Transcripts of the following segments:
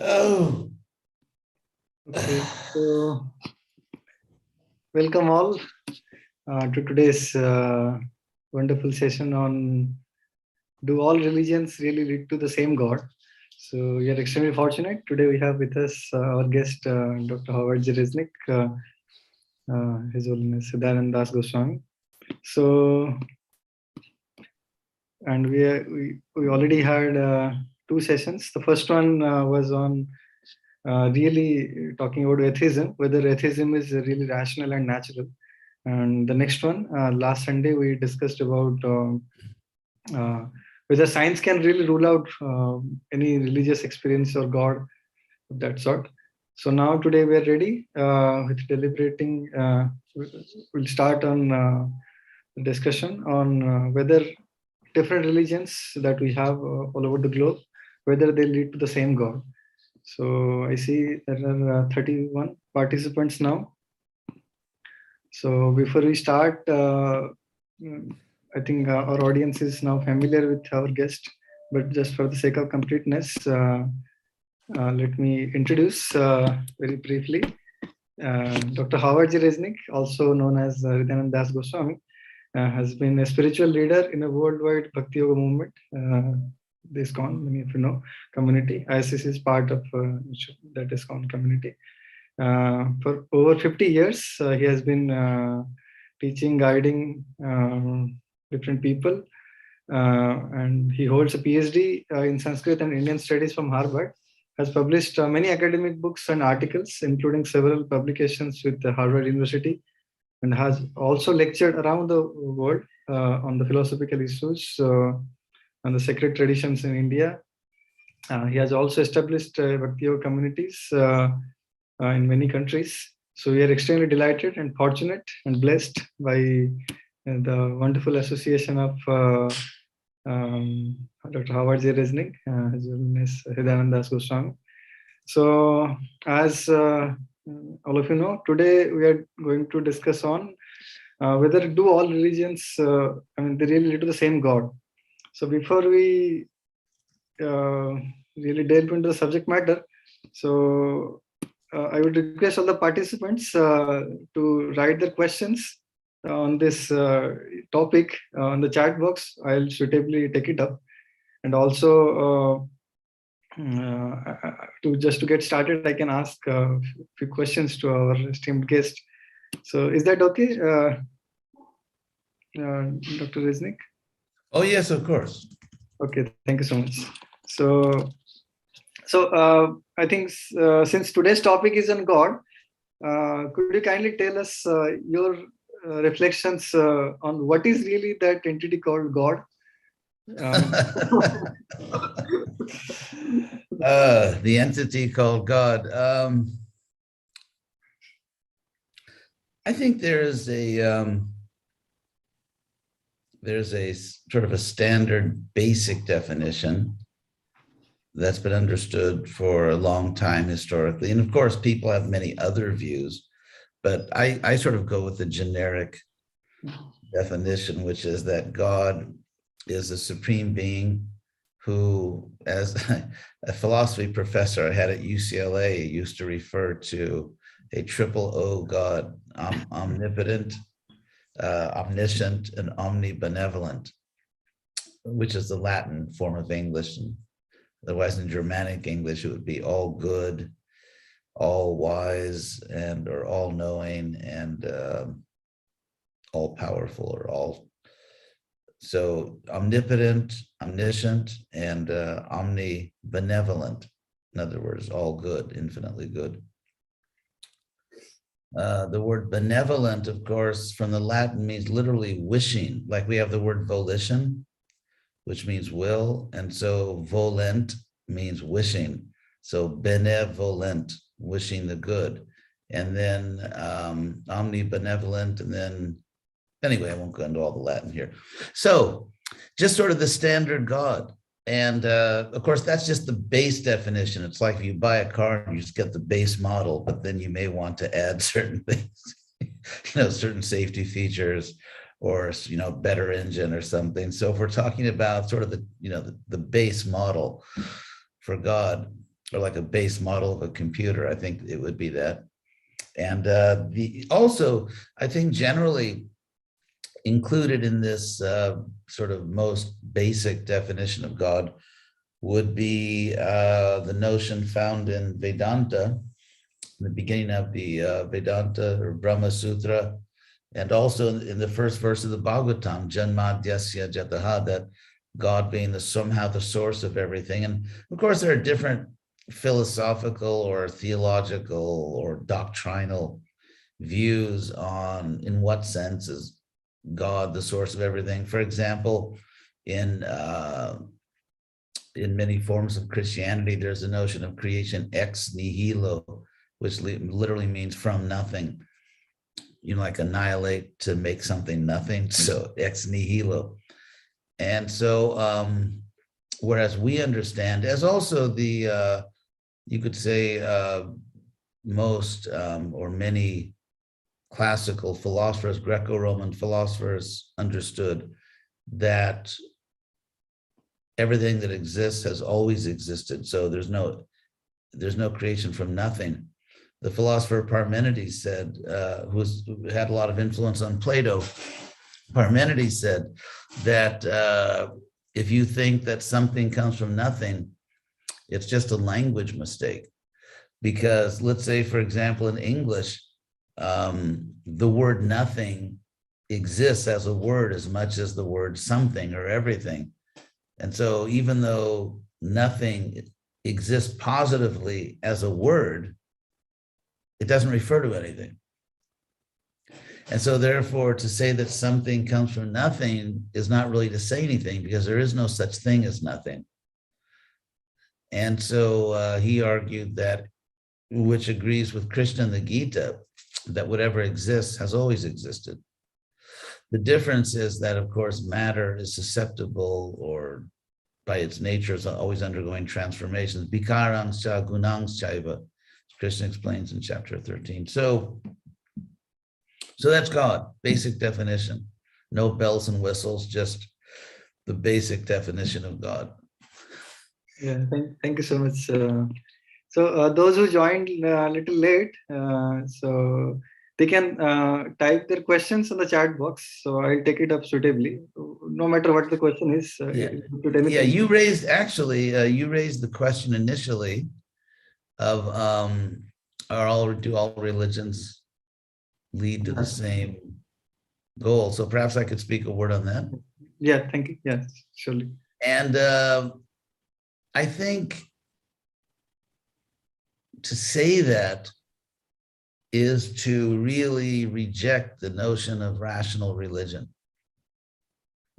Oh. Okay, so welcome all to today's wonderful session on do all religions really lead to the same God? So we are extremely fortunate. Today we have with us our guest, Dr. Howard G. Resnick, His Holiness Siddhartha Das Goswami. So, and we already had two sessions. The first one was on really talking about atheism, whether atheism is really rational and natural. And the next one, last Sunday, we discussed about uh, whether science can really rule out any religious experience or God of that sort. So now today we are ready with deliberating. We'll start on the discussion on whether different religions that we have all over the globe, whether they lead to the same God. So I see there are 31 participants now. So before we start, I think our audience is now familiar with our guest, but just for the sake of completeness, let me introduce very briefly Dr. Howard G. Resnick, also known as Hridayananda Das Goswami, has been a spiritual leader in a worldwide Bhakti Yoga movement. The ISKCON, many of you know, community. ISIS is part of that ISKCON community. For over 50 years, he has been teaching, guiding different people, and he holds a PhD in Sanskrit and Indian Studies from Harvard. Has published many academic books and articles, including several publications with Harvard University, and has also lectured around the world on the philosophical issues and the sacred traditions in India. He has also established Bhakti Yoga communities in many countries. So we are extremely delighted and fortunate and blessed by the wonderful association of Dr. Howard J. Resnick, His Holiness Hridayananda Das Goswami. So as all of you know, today we are going to discuss on whether do all religions, they really lead to the same God. So before we really delve into the subject matter, so I would request all the participants to write their questions on this topic on the chat box. I'll suitably take it up. And also, to get started, I can ask a few questions to our esteemed guest. So is that okay, Dr. Resnick? Oh, yes, of course. Okay, thank you so much. So I think since today's topic is on God, could you kindly tell us your reflections on what is really that entity called God? The entity called God. I think there's a sort of a standard basic definition that's been understood for a long time historically. And of course, people have many other views, but I sort of go with the generic definition, which is that God is a supreme being who, as a philosophy professor I had at UCLA, used to refer to a triple O God, omnipotent, omniscient, and omnibenevolent, which is the Latin form of English. And otherwise, in Germanic English, it would be all good, all wise, and or all knowing, and all powerful, or all. So omnipotent, omniscient, and omnibenevolent. In other words, all good, infinitely good. The word benevolent, of course, from the Latin means literally wishing, like we have the word volition, which means will. And so volent means wishing. So benevolent, wishing the good. And then omnibenevolent, and then, anyway, I won't go into all the Latin here. So just sort of the standard God. And of course, that's just the base definition. It's like if you buy a car and you just get the base model, but then you may want to add certain things, certain safety features, or better engine or something. So if we're talking about sort of the base model for God, or like a base model of a computer. I think it would be that. And also, I think generally included in this sort of most basic definition of God would be the notion found in Vedanta, in the beginning of the Vedanta or Brahma Sutra, and also in the first verse of the Bhagavatam, Janmadhyasya Jataha, that God being somehow the source of everything. And of course, there are different philosophical or theological or doctrinal views on in what sense is God the source of everything. For example, in many forms of Christianity, there's a notion of creation ex nihilo, which literally means from nothing. You know, like annihilate, to make something nothing. So ex nihilo. And so, whereas we understand, as also the, you could say, most or many classical philosophers, Greco-Roman philosophers, understood that everything that exists has always existed. So there's no creation from nothing. The philosopher Parmenides said, who had a lot of influence on Plato, Parmenides said that if you think that something comes from nothing, it's just a language mistake. Because let's say, for example, in English, the word nothing exists as a word as much as the word something or everything. And so even though nothing exists positively as a word, it doesn't refer to anything. And so therefore, to say that something comes from nothing is not really to say anything, because there is no such thing as nothing. And so he argued that, which agrees with Krishna in the Gita, that whatever exists has always existed. The difference is that, of course, matter is susceptible, or by its nature is always undergoing transformations. Vikarans cha gunans chaiva, Krishna explains in chapter 13. So that's God, basic definition. No bells and whistles, just the basic definition of God. Yeah, thank you so much. So those who joined a little late, so they can type their questions in the chat box. So I'll take it up suitably, no matter what the question is. Yeah, you raised the question initially of do all religions lead to the same goal? So perhaps I could speak a word on that. Yeah, thank you. Yes, surely. And I think to say that is to really reject the notion of rational religion.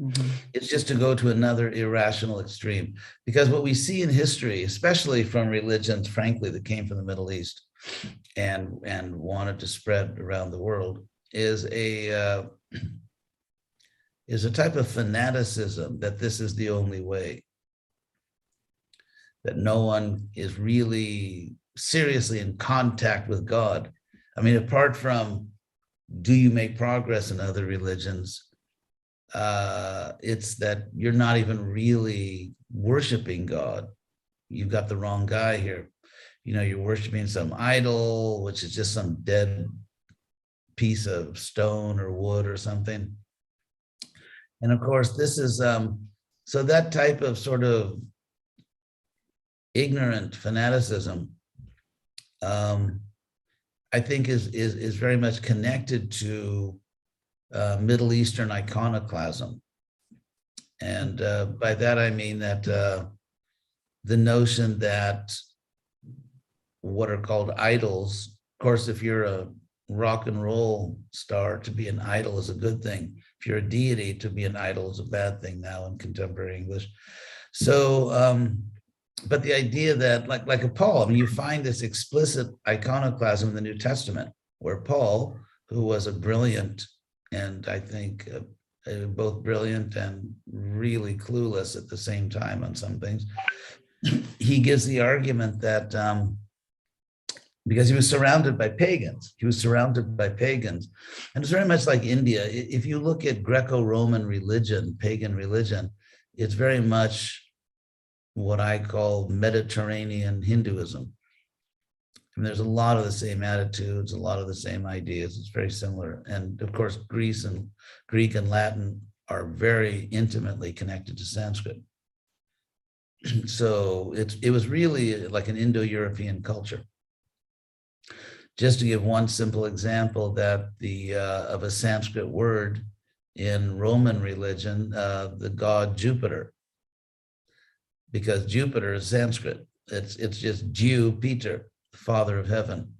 Mm-hmm. It's just to go to another irrational extreme, because what we see in history, especially from religions, frankly, that came from the Middle East and wanted to spread around the world, is a type of fanaticism that this is the only way, that no one is really seriously in contact with God. I mean, apart from, do you make progress in other religions? It's that you're not even really worshiping God. You've got the wrong guy here. You know, you're worshiping some idol, which is just some dead piece of stone or wood or something. And of course, this is, so that type of sort of ignorant fanaticism, I think is very much connected to Middle Eastern iconoclasm. And by that, I mean that the notion that what are called idols, of course, if you're a rock and roll star, to be an idol is a good thing. If you're a deity, to be an idol is a bad thing now in contemporary English. So, but the idea that, like a Paul, I mean, you find this explicit iconoclasm in the New Testament, where Paul, who was a brilliant, and I think both brilliant and really clueless at the same time on some things, he gives the argument that because he was surrounded by pagans, and it's very much like India. If you look at Greco-Roman religion, pagan religion, it's very much what I call Mediterranean Hinduism. And there's a lot of the same attitudes, a lot of the same ideas. It's very similar. And of course, Greek and Latin are very intimately connected to Sanskrit. So it was really like an Indo-European culture. Just to give one simple example, that of a Sanskrit word in Roman religion, the god Jupiter, because Jupiter is Sanskrit. It's just Jupiter, the father of heaven.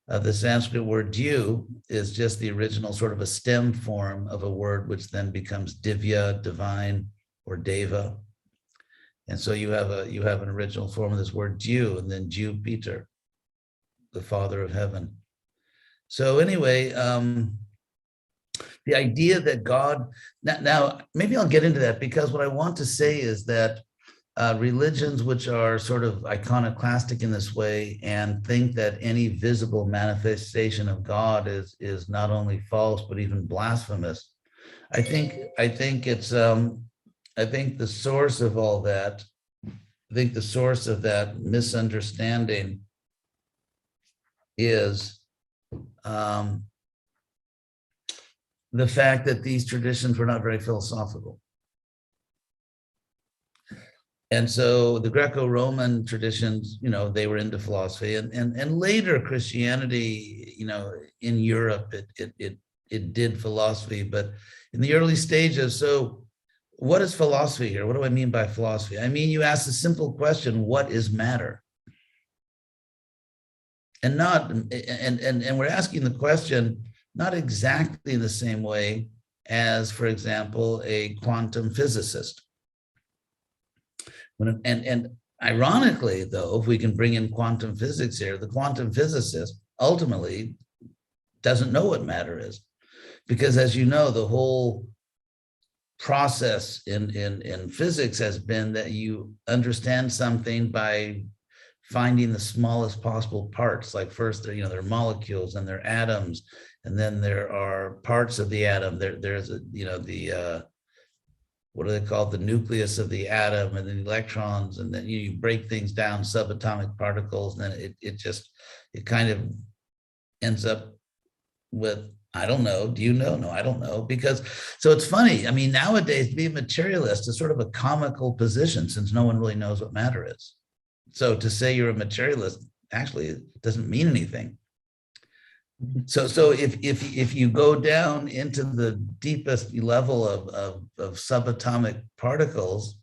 The Sanskrit word Dew is just the original sort of a stem form of a word, which then becomes Divya, divine, or Deva. And so you have an original form of this word Dew, and then Jupiter, the father of heaven. So anyway, the idea that God, now maybe I'll get into that, because what I want to say is that religions which are sort of iconoclastic in this way and think that any visible manifestation of God is not only false but even blasphemous. I think the source of all that, I think the source of that misunderstanding is the fact that these traditions were not very philosophical. And so the Greco-Roman traditions, they were into philosophy, and later Christianity, in Europe, it did philosophy, but in the early stages. So what is philosophy here? What do I mean by philosophy? I mean, you ask the simple question, what is matter? And we're asking the question not exactly in the same way as, for example, a quantum physicist. And ironically, though, if we can bring in quantum physics here, the quantum physicist ultimately doesn't know what matter is, because, as you know, the whole process in physics has been that you understand something by finding the smallest possible parts. Like first, there are molecules and there are atoms, and then there are parts of the atom. There's what are they called? The nucleus of the atom, and then electrons, and then you break things down, subatomic particles, and then it kind of ends up with, I don't know. Do you know? No, I don't know. So it's funny. I mean, nowadays, to be a materialist is sort of a comical position, since no one really knows what matter is. So to say you're a materialist, actually, it doesn't mean anything. So if you go down into the deepest level of subatomic particles,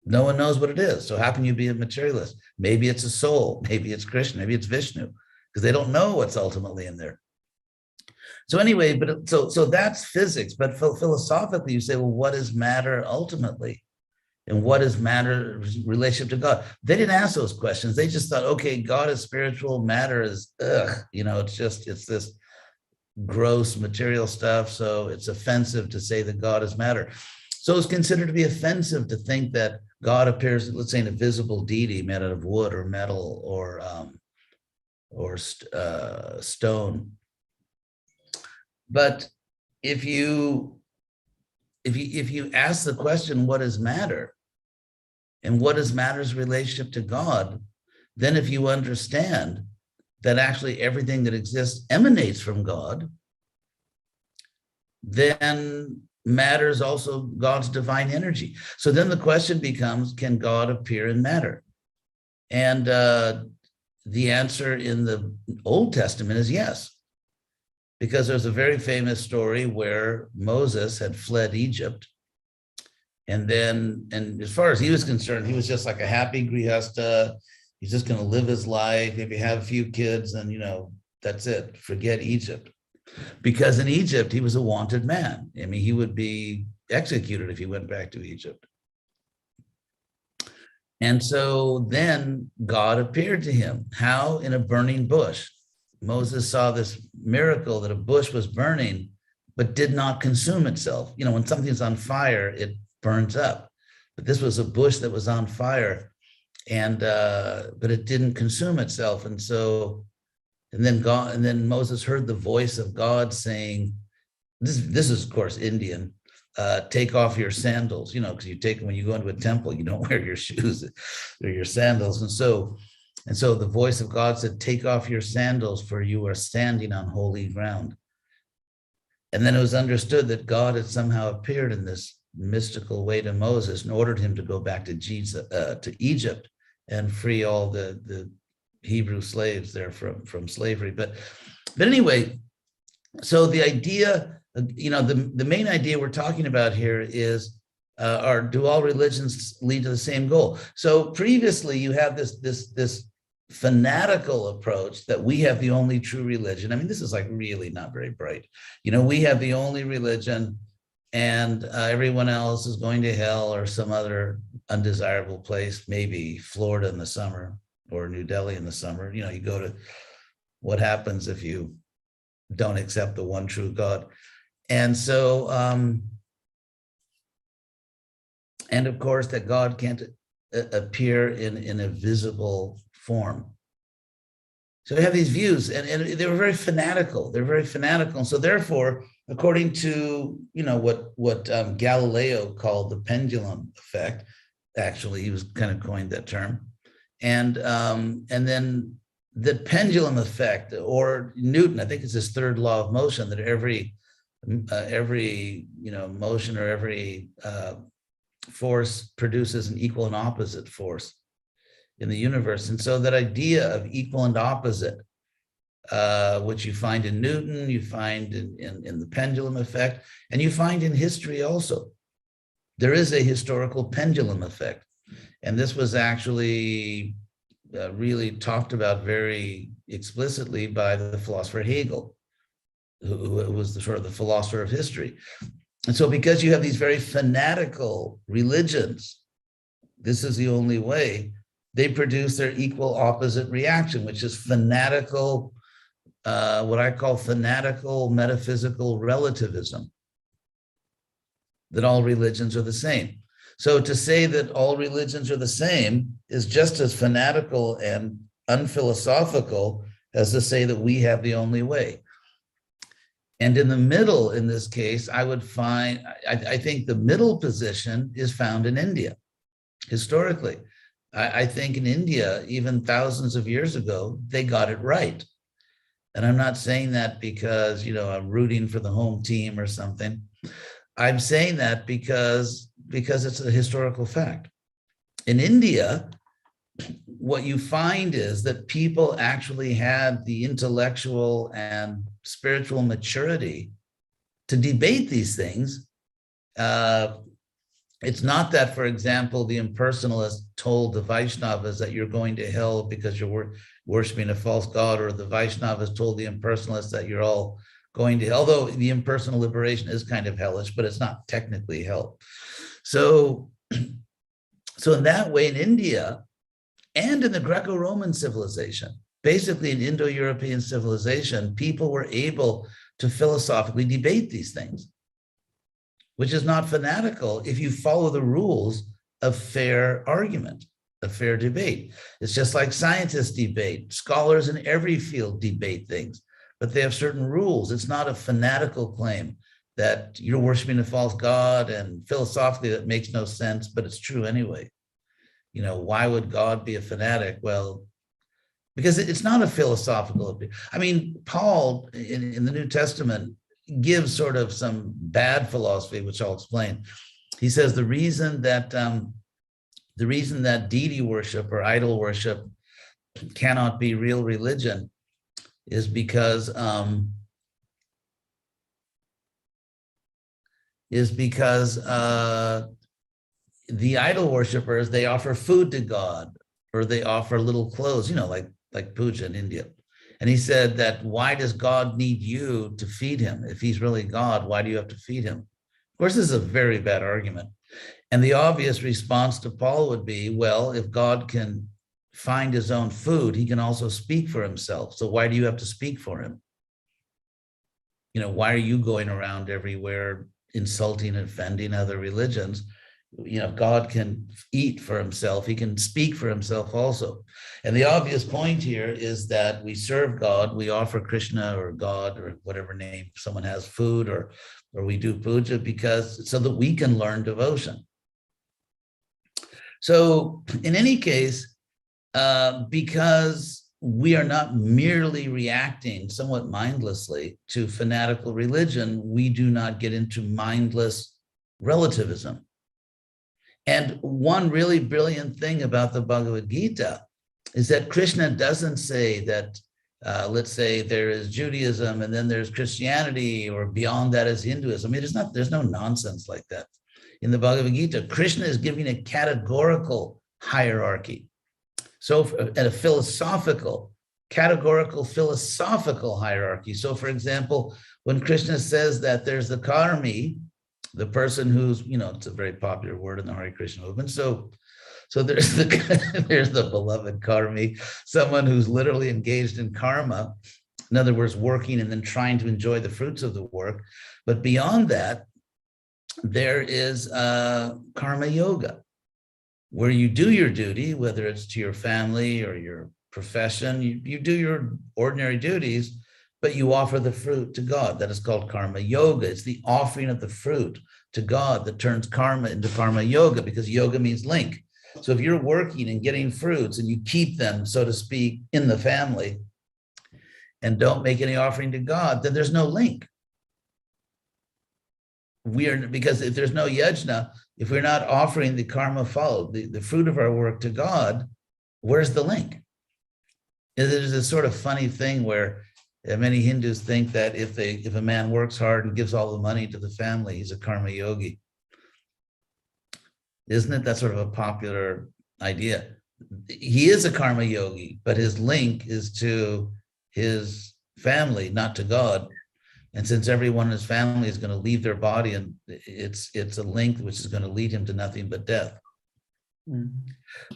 no one knows what it is. So how can you be a materialist? Maybe it's a soul, maybe it's Krishna, maybe it's Vishnu, because they don't know what's ultimately in there. So anyway, but so that's physics. But philosophically, you say, well, what is matter ultimately? And what is matter relationship to God? They didn't ask those questions. They just thought, okay, God is spiritual, matter is, it's this gross material stuff. So it's offensive to say that God is matter. So it's considered to be offensive to think that God appears, let's say, in a visible deity made out of wood or metal or stone. But if you ask the question, what is matter? And what is matter's relationship to God? Then if you understand that actually everything that exists emanates from God, then matter is also God's divine energy. So then the question becomes, can God appear in matter? And the answer in the Old Testament is yes. Because there's a very famous story where Moses had fled Egypt. And as far as he was concerned, he was just like a happy grihasta. He's just going to live his life. If you have a few kids, then, that's it. Forget Egypt. Because in Egypt, he was a wanted man. I mean, he would be executed if he went back to Egypt. And so then God appeared to him. How? In a burning bush. Moses saw this miracle that a bush was burning, but did not consume itself. When something's on fire, it burns up. But this was a bush that was on fire, but it didn't consume itself. And then Moses heard the voice of God saying, this is of course Indian. take off your sandals, because when you go into a temple, you don't wear your shoes or your sandals. And so the voice of God said, take off your sandals, for you are standing on holy ground. And then it was understood that God had somehow appeared in this mystical way to Moses and ordered him to go back to Egypt and free all the Hebrew slaves there from slavery. But anyway, so the idea, the main idea we're talking about here is, do all religions lead to the same goal? So previously you have this fanatical approach that we have the only true religion. I mean, this is like really not very bright. We have the only religion, and everyone else is going to hell or some other undesirable place, maybe Florida in the summer or New Delhi in the summer. You go to what happens if you don't accept the one true God. And so, and of course, that God can't appear in a visible form. So we have these views, and they were very fanatical. They're very fanatical. And so therefore, according to, what Galileo called the pendulum effect, actually, he was kind of coined that term. And then the pendulum effect, or Newton, I think it's his third law of motion, that every motion or every force produces an equal and opposite force in the universe. And so that idea of equal and opposite, which you find in Newton, you find in the pendulum effect, and you find in history also. There is a historical pendulum effect. And this was actually really talked about very explicitly by the philosopher Hegel, who was the philosopher of history. And so because you have these very fanatical religions, this is the only way, they produce their equal opposite reaction, which is fanatical, what I call fanatical metaphysical relativism, that all religions are the same. So to say that all religions are the same is just as fanatical and unphilosophical as to say that we have the only way. And in the middle, in this case, I think the middle position is found in India, historically. I think in India, even thousands of years ago, they got it right. And I'm not saying that because, I'm rooting for the home team or something. I'm saying that because it's a historical fact. In India, what you find is that people actually had the intellectual and spiritual maturity to debate these things. It's not that, for example, the impersonalists told the Vaishnavas that you're going to hell because you're worshiping a false god, or the Vaishnavas told the impersonalists that you're all going to hell, although the impersonal liberation is kind of hellish, but it's not technically hell. So in that way, in India and in the Greco-Roman civilization, basically in Indo-European civilization, people were able to philosophically debate these things, which is not fanatical if you follow the rules of fair argument, of fair debate. It's just like scientists debate. Scholars in every field debate things, but they have certain rules. It's not a fanatical claim that you're worshiping a false god, and philosophically that makes no sense, but it's true anyway. Why would God be a fanatic? Well, because it's not a philosophical. I mean, Paul in the New Testament gives sort of some bad philosophy, which I'll explain. He says the reason that deity worship or idol worship cannot be real religion is because the idol worshipers, they offer food to God, or they offer little clothes, like puja in India. And he said that, why does God need you to feed him? If he's really God, why do you have to feed him? Of course, this is a very bad argument. And the obvious response to Paul would be, well, if God can find his own food, he can also speak for himself. So why do you have to speak for him? Why are you going around everywhere insulting and offending other religions? God can eat for himself. He can speak for himself also. And the obvious point here is that we serve God, we offer Krishna or God or whatever name someone has, food, or we do puja so that we can learn devotion. So in any case, because we are not merely reacting somewhat mindlessly to fanatical religion, we do not get into mindless relativism. And one really brilliant thing about the Bhagavad Gita is that Krishna doesn't say that, let's say there is Judaism and then there's Christianity, or beyond that is Hinduism. I mean, there's no nonsense like that. In the Bhagavad Gita, Krishna is giving a categorical hierarchy. So at a categorical philosophical hierarchy. So for example, when Krishna says that there's the karmi, the person who's, it's a very popular word in the Hare Krishna movement. So there's there's the beloved karmi, someone who's literally engaged in karma, in other words, working and then trying to enjoy the fruits of the work. But beyond that, there is karma yoga, where you do your duty, whether it's to your family or your profession, you do your ordinary duties, but you offer the fruit to God. That is called karma yoga. It's the offering of the fruit to God that turns karma into karma yoga, because yoga means link. So if you're working and getting fruits and you keep them, so to speak, in the family and don't make any offering to God, then there's no link. Because if there's no yajna, if we're not offering the karma follow, the fruit of our work to God, where's the link? There's a sort of funny thing where many Hindus think that if a man works hard and gives all the money to the family, he's a karma yogi. Isn't it? That's sort of a popular idea. He is a karma yogi, but his link is to his family, not to God. And since everyone in his family is going to leave their body, and it's a link which is going to lead him to nothing but death.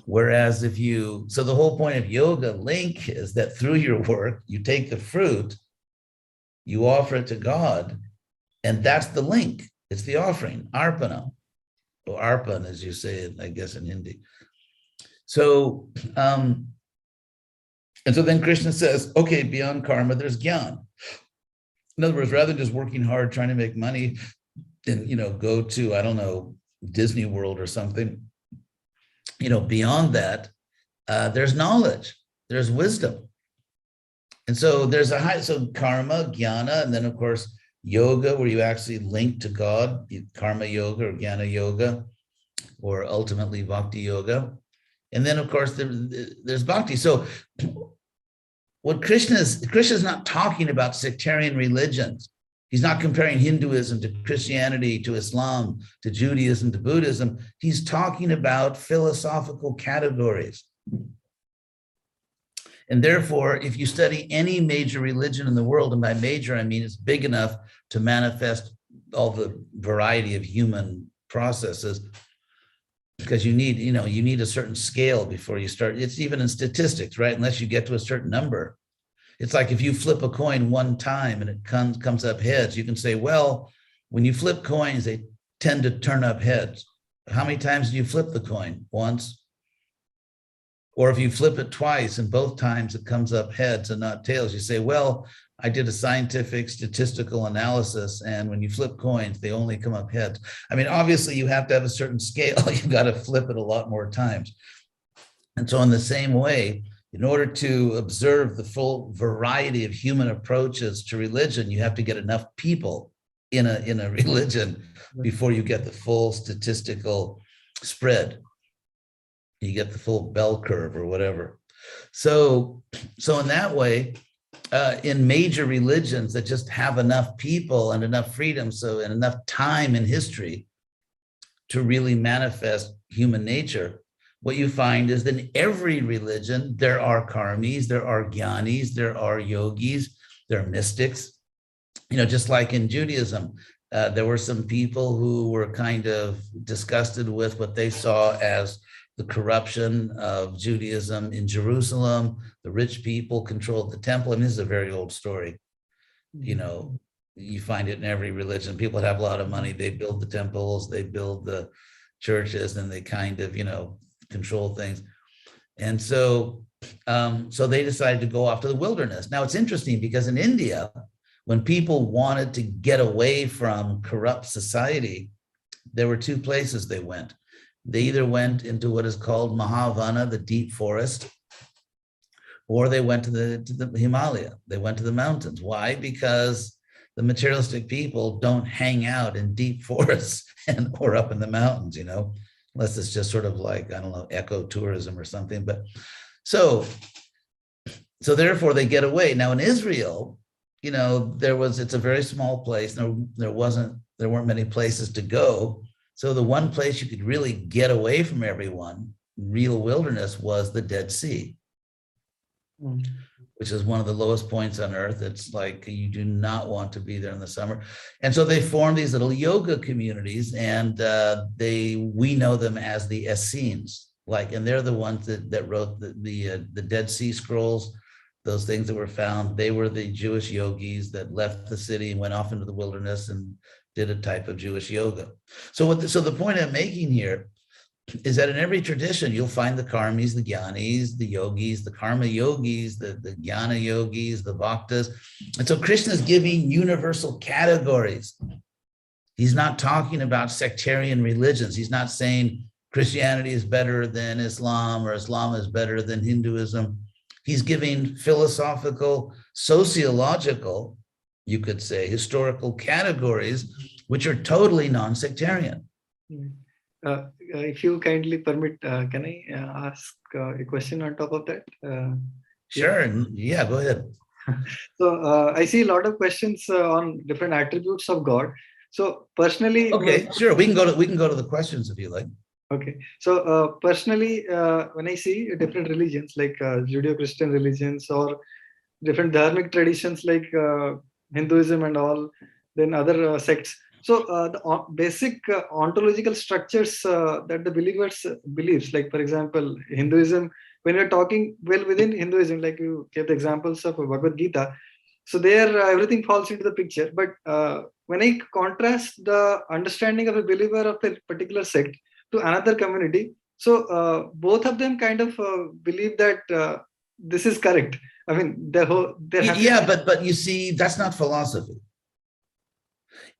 Whereas so the whole point of yoga link is that through your work, you take the fruit, you offer it to God, and that's the link. It's the offering, arpana, or arpan, as you say it, I guess, in Hindi. So, and so then Krishna says, okay, beyond karma, there's jnana. In other words, rather than just working hard, trying to make money and, go to, I don't know, Disney World or something, beyond that, there's knowledge, there's wisdom. And so there's so karma, jnana, and then of course, yoga, where you actually link to God, karma yoga or jnana yoga, or ultimately bhakti yoga. And then of course, there's bhakti. So what Krishna's not talking about sectarian religions. He's not comparing Hinduism to Christianity, to Islam, to Judaism, to Buddhism. He's talking about philosophical categories. And therefore, if you study any major religion in the world, and by major, I mean it's big enough to manifest all the variety of human processes, because you need a certain scale before you start. It's even in statistics, right? Unless you get to a certain number. It's like if you flip a coin one time and it comes up heads, you can say, well, when you flip coins, they tend to turn up heads. How many times do you flip the coin? Once. Or if you flip it twice and both times it comes up heads and not tails, you say, well, I did a scientific statistical analysis, and when you flip coins, they only come up heads. I mean, obviously you have to have a certain scale. You've got to flip it a lot more times. And so in the same way, in order to observe the full variety of human approaches to religion, you have to get enough people in a religion before you get the full statistical spread. You get the full bell curve or whatever. So in that way, in major religions that just have enough people and enough freedom, and enough time in history to really manifest human nature, what you find is that in every religion, there are karmis, there are jnanis, there are yogis, there are mystics. Just like in Judaism, there were some people who were kind of disgusted with what they saw as the corruption of Judaism in Jerusalem. The rich people controlled the temple. I mean, this is a very old story. You find it in every religion. People that have a lot of money, they build the temples, they build the churches, and they kind of, control things. And so, so they decided to go off to the wilderness. Now it's interesting because in India, when people wanted to get away from corrupt society, there were two places they went. They either went into what is called Mahavana, the deep forest, or they went to the Himalaya. They went to the mountains. Why? Because the materialistic people don't hang out in deep forests or up in the mountains, unless it's just sort of like, I don't know, ecotourism or something. But so therefore they get away. Now in Israel, it's a very small place. There weren't many places to go. So the one place you could really get away from everyone, real wilderness, was the Dead Sea, which is one of the lowest points on earth. It's like you do not want to be there in the summer. And so they formed these little yoga communities, and we know them as the Essenes, and they're the ones that wrote the Dead Sea Scrolls, those things that were found. They were the Jewish yogis that left the city and went off into the wilderness and did a type of Jewish yoga. So the point I'm making here is that in every tradition, you'll find the karmis, the jnanis, the yogis, the karma yogis, the jnana yogis, the bhaktas. And so Krishna is giving universal categories. He's not talking about sectarian religions. He's not saying Christianity is better than Islam or Islam is better than Hinduism. He's giving philosophical, sociological, you could say, historical categories, which are totally non-sectarian. If you kindly permit, can I ask a question on top of that? Sure. Yeah, go ahead. So I see a lot of questions on different attributes of God. So personally, okay, sure. We can go to the questions if you like. Okay. So personally, when I see different religions like Judeo-Christian religions or different dharmic traditions like Hinduism and all, then other sects. So the basic ontological structures that the believers believes, like for example, Hinduism, when you're talking within Hinduism, like you gave the examples of Bhagavad Gita, so there everything falls into the picture. But when I contrast the understanding of a believer of a particular sect to another community, so both of them kind of believe that this is correct. I mean, but you see, that's not philosophy.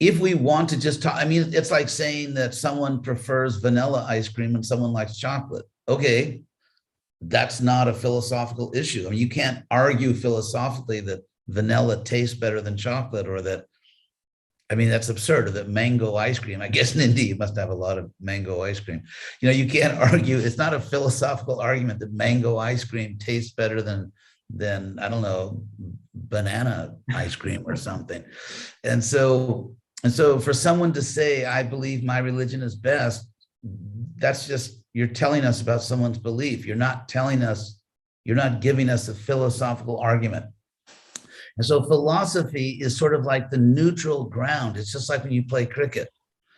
If we want to just talk, I mean, it's like saying that someone prefers vanilla ice cream and someone likes chocolate. Okay, that's not a philosophical issue. I mean, you can't argue philosophically that vanilla tastes better than chocolate, or that, I mean, that's absurd. Or that mango ice cream, I guess in India, you must have a lot of mango ice cream. You can't argue. It's not a philosophical argument that mango ice cream tastes better than I don't know, banana ice cream or something. And so for someone to say, I believe my religion is best, that's just, you're telling us about someone's belief. You're not telling us, you're not giving us a philosophical argument. And so philosophy is sort of like the neutral ground. It's just like when you play cricket.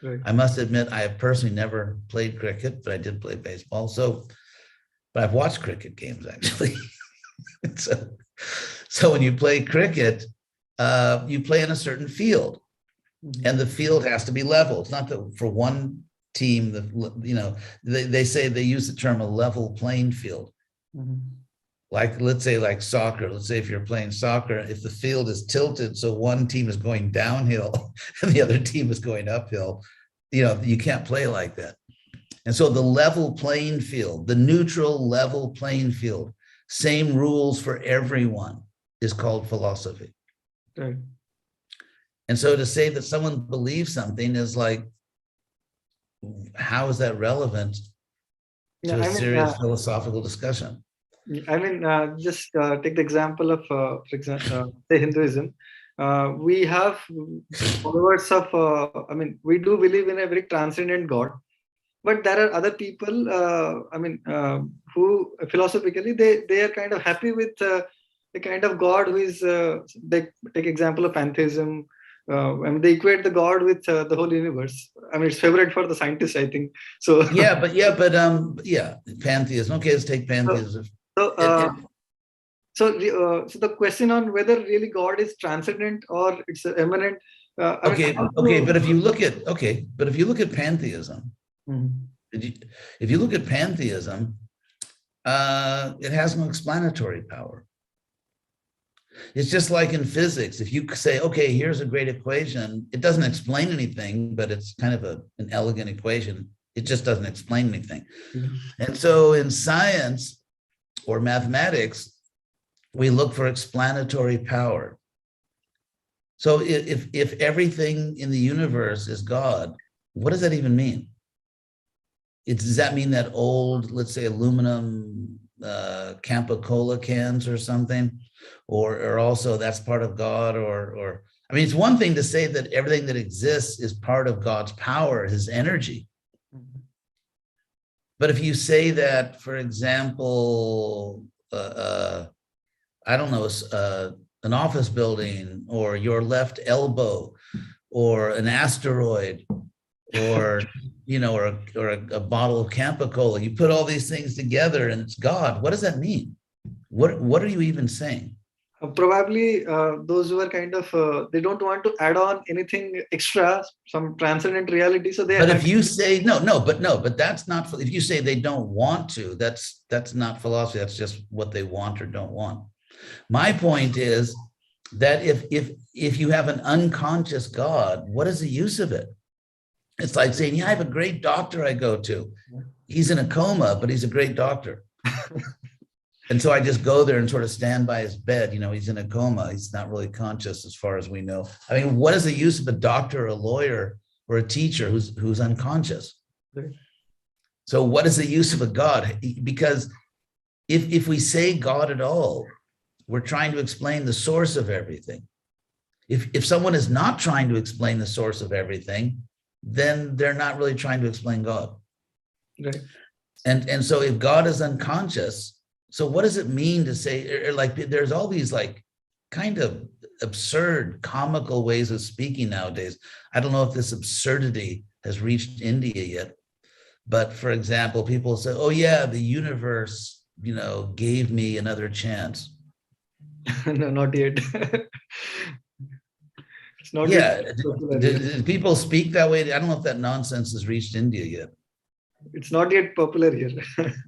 Right. I must admit, I have personally never played cricket, but I did play baseball. But I've watched cricket games actually. So when you play cricket, you play in a certain field, and the field has to be level. It's not that for one team, they say, they use the term a level playing field. Like, let's say like soccer, let's say if you're playing soccer, if the field is tilted, so one team is going downhill and the other team is going uphill, you can't play like that. And so the level playing field, the neutral level playing field, same rules for everyone, is called philosophy. Right. And so to say that someone believes something is like, how is that relevant to a serious philosophical discussion? I mean, just take the example of, for example, say Hinduism. We have followers of, we do believe in a very transcendent God. But there are other people, who philosophically, they are kind of happy with the kind of God who is, they take example of pantheism, and they equate the God with the whole universe. I mean, it's favorite for the scientists, I think. So pantheism. Okay, let's take pantheism. So the question on whether really God is transcendent or it's immanent. But if you look at pantheism, Mhm. If you look at pantheism, it has no explanatory power. It's just like in physics. If you say, okay, here's a great equation, it doesn't explain anything, but it's kind of an elegant equation. It just doesn't explain anything. Mhm. And so in science or mathematics, we look for explanatory power. So if everything in the universe is God, what does that even mean? Does that mean that old, let's say, aluminum Campo Cola cans or something, or also that's part of God, or I mean, it's one thing to say that everything that exists is part of God's power, His energy. Mhm. But if you say that, for example, I don't know, an office building or your left elbow or an asteroid or a bottle of Campo Cola, you put all these things together and it's God. What does that mean? What are you even saying? Probably those who are kind of they don't want to add on anything extra, some transcendent reality, so they But are if you say but that's not. If you say they don't want to, that's not philosophy. That's just what they want or don't want. My point is that if you have an unconscious God, what is the use of it? It's like saying, yeah, I have a great doctor I go to. He's in a coma, but he's a great doctor. And so I just go there and sort of stand by his bed. He's in a coma. He's not really conscious as far as we know. I mean, what is the use of a doctor or a lawyer or a teacher who's unconscious? Right. So what is the use of a God? Because if we say God at all, we're trying to explain the source of everything. If someone is not trying to explain the source of everything, then they're not really trying to explain God. Right. And so if God is unconscious, so what does it mean to say, or like there's all these like kind of absurd, comical ways of speaking nowadays. I don't know if this absurdity has reached India yet, but for example, people say, oh yeah, the universe, gave me another chance. No, not yet. It's not yet Yeah, popular here. did people speak that way? I don't know if that nonsense has reached India yet. It's not yet popular here.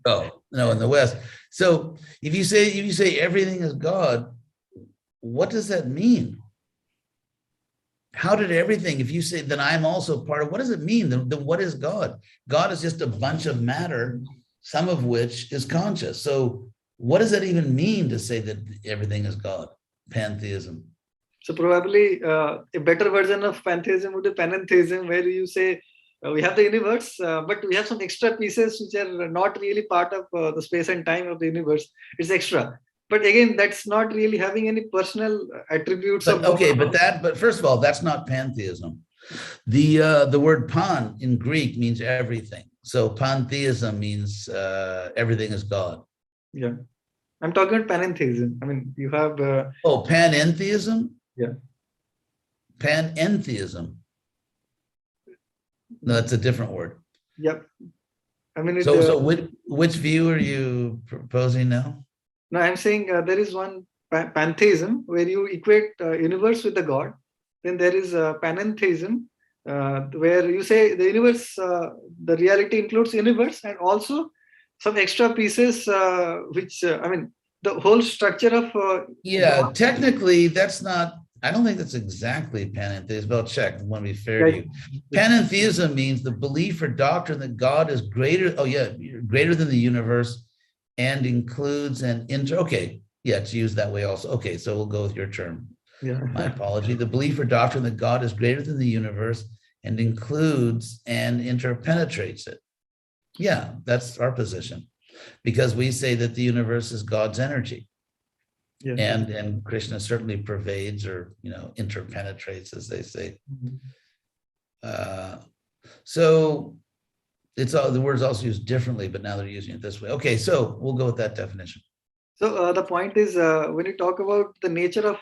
Oh, no, in the West. So if you say everything is God, what does that mean? How did everything, if you say that I'm also part of, what does it mean? Then what is God? God is just a bunch of matter, some of which is conscious. So what does that even mean to say that everything is God? Pantheism. So probably a better version of pantheism would be panentheism, where you say we have the universe, but we have some extra pieces which are not really part of the space and time of the universe. It's extra. But again, that's not really having any personal attributes But of God. okay, but first of all, that's not pantheism. The word pan in Greek means everything. So pantheism means everything is God. Yeah. I'm talking about panentheism. I mean, you have. Oh, panentheism? Yeah. Panentheism. No, that's a different word. Yep. I mean, So which view are you proposing now? no, I'm saying there is one pantheism where you equate universe with the God. Then there is panentheism where you say the universe, the reality includes universe and also some extra pieces, which I mean, the whole structure of Yeah, God. technically, that's not. I don't think that's exactly panentheism. But I'll check. I want to be fair to Right. you. Panentheism means the belief or doctrine that God is greater. Oh yeah, greater than the universe, and includes an inter. Okay, yeah, it's used that way also. Okay, so we'll go with your term. Yeah. My apology. The belief or doctrine that God is greater than the universe and includes and interpenetrates it. Yeah, that's our position, because we say that the universe is God's energy. Yeah. And Krishna certainly pervades or interpenetrates, as they say. Mhm. So it's all, the word's also used differently, but now they're using it this way. Okay, so we'll go with that definition. So the point is, when you talk about the nature of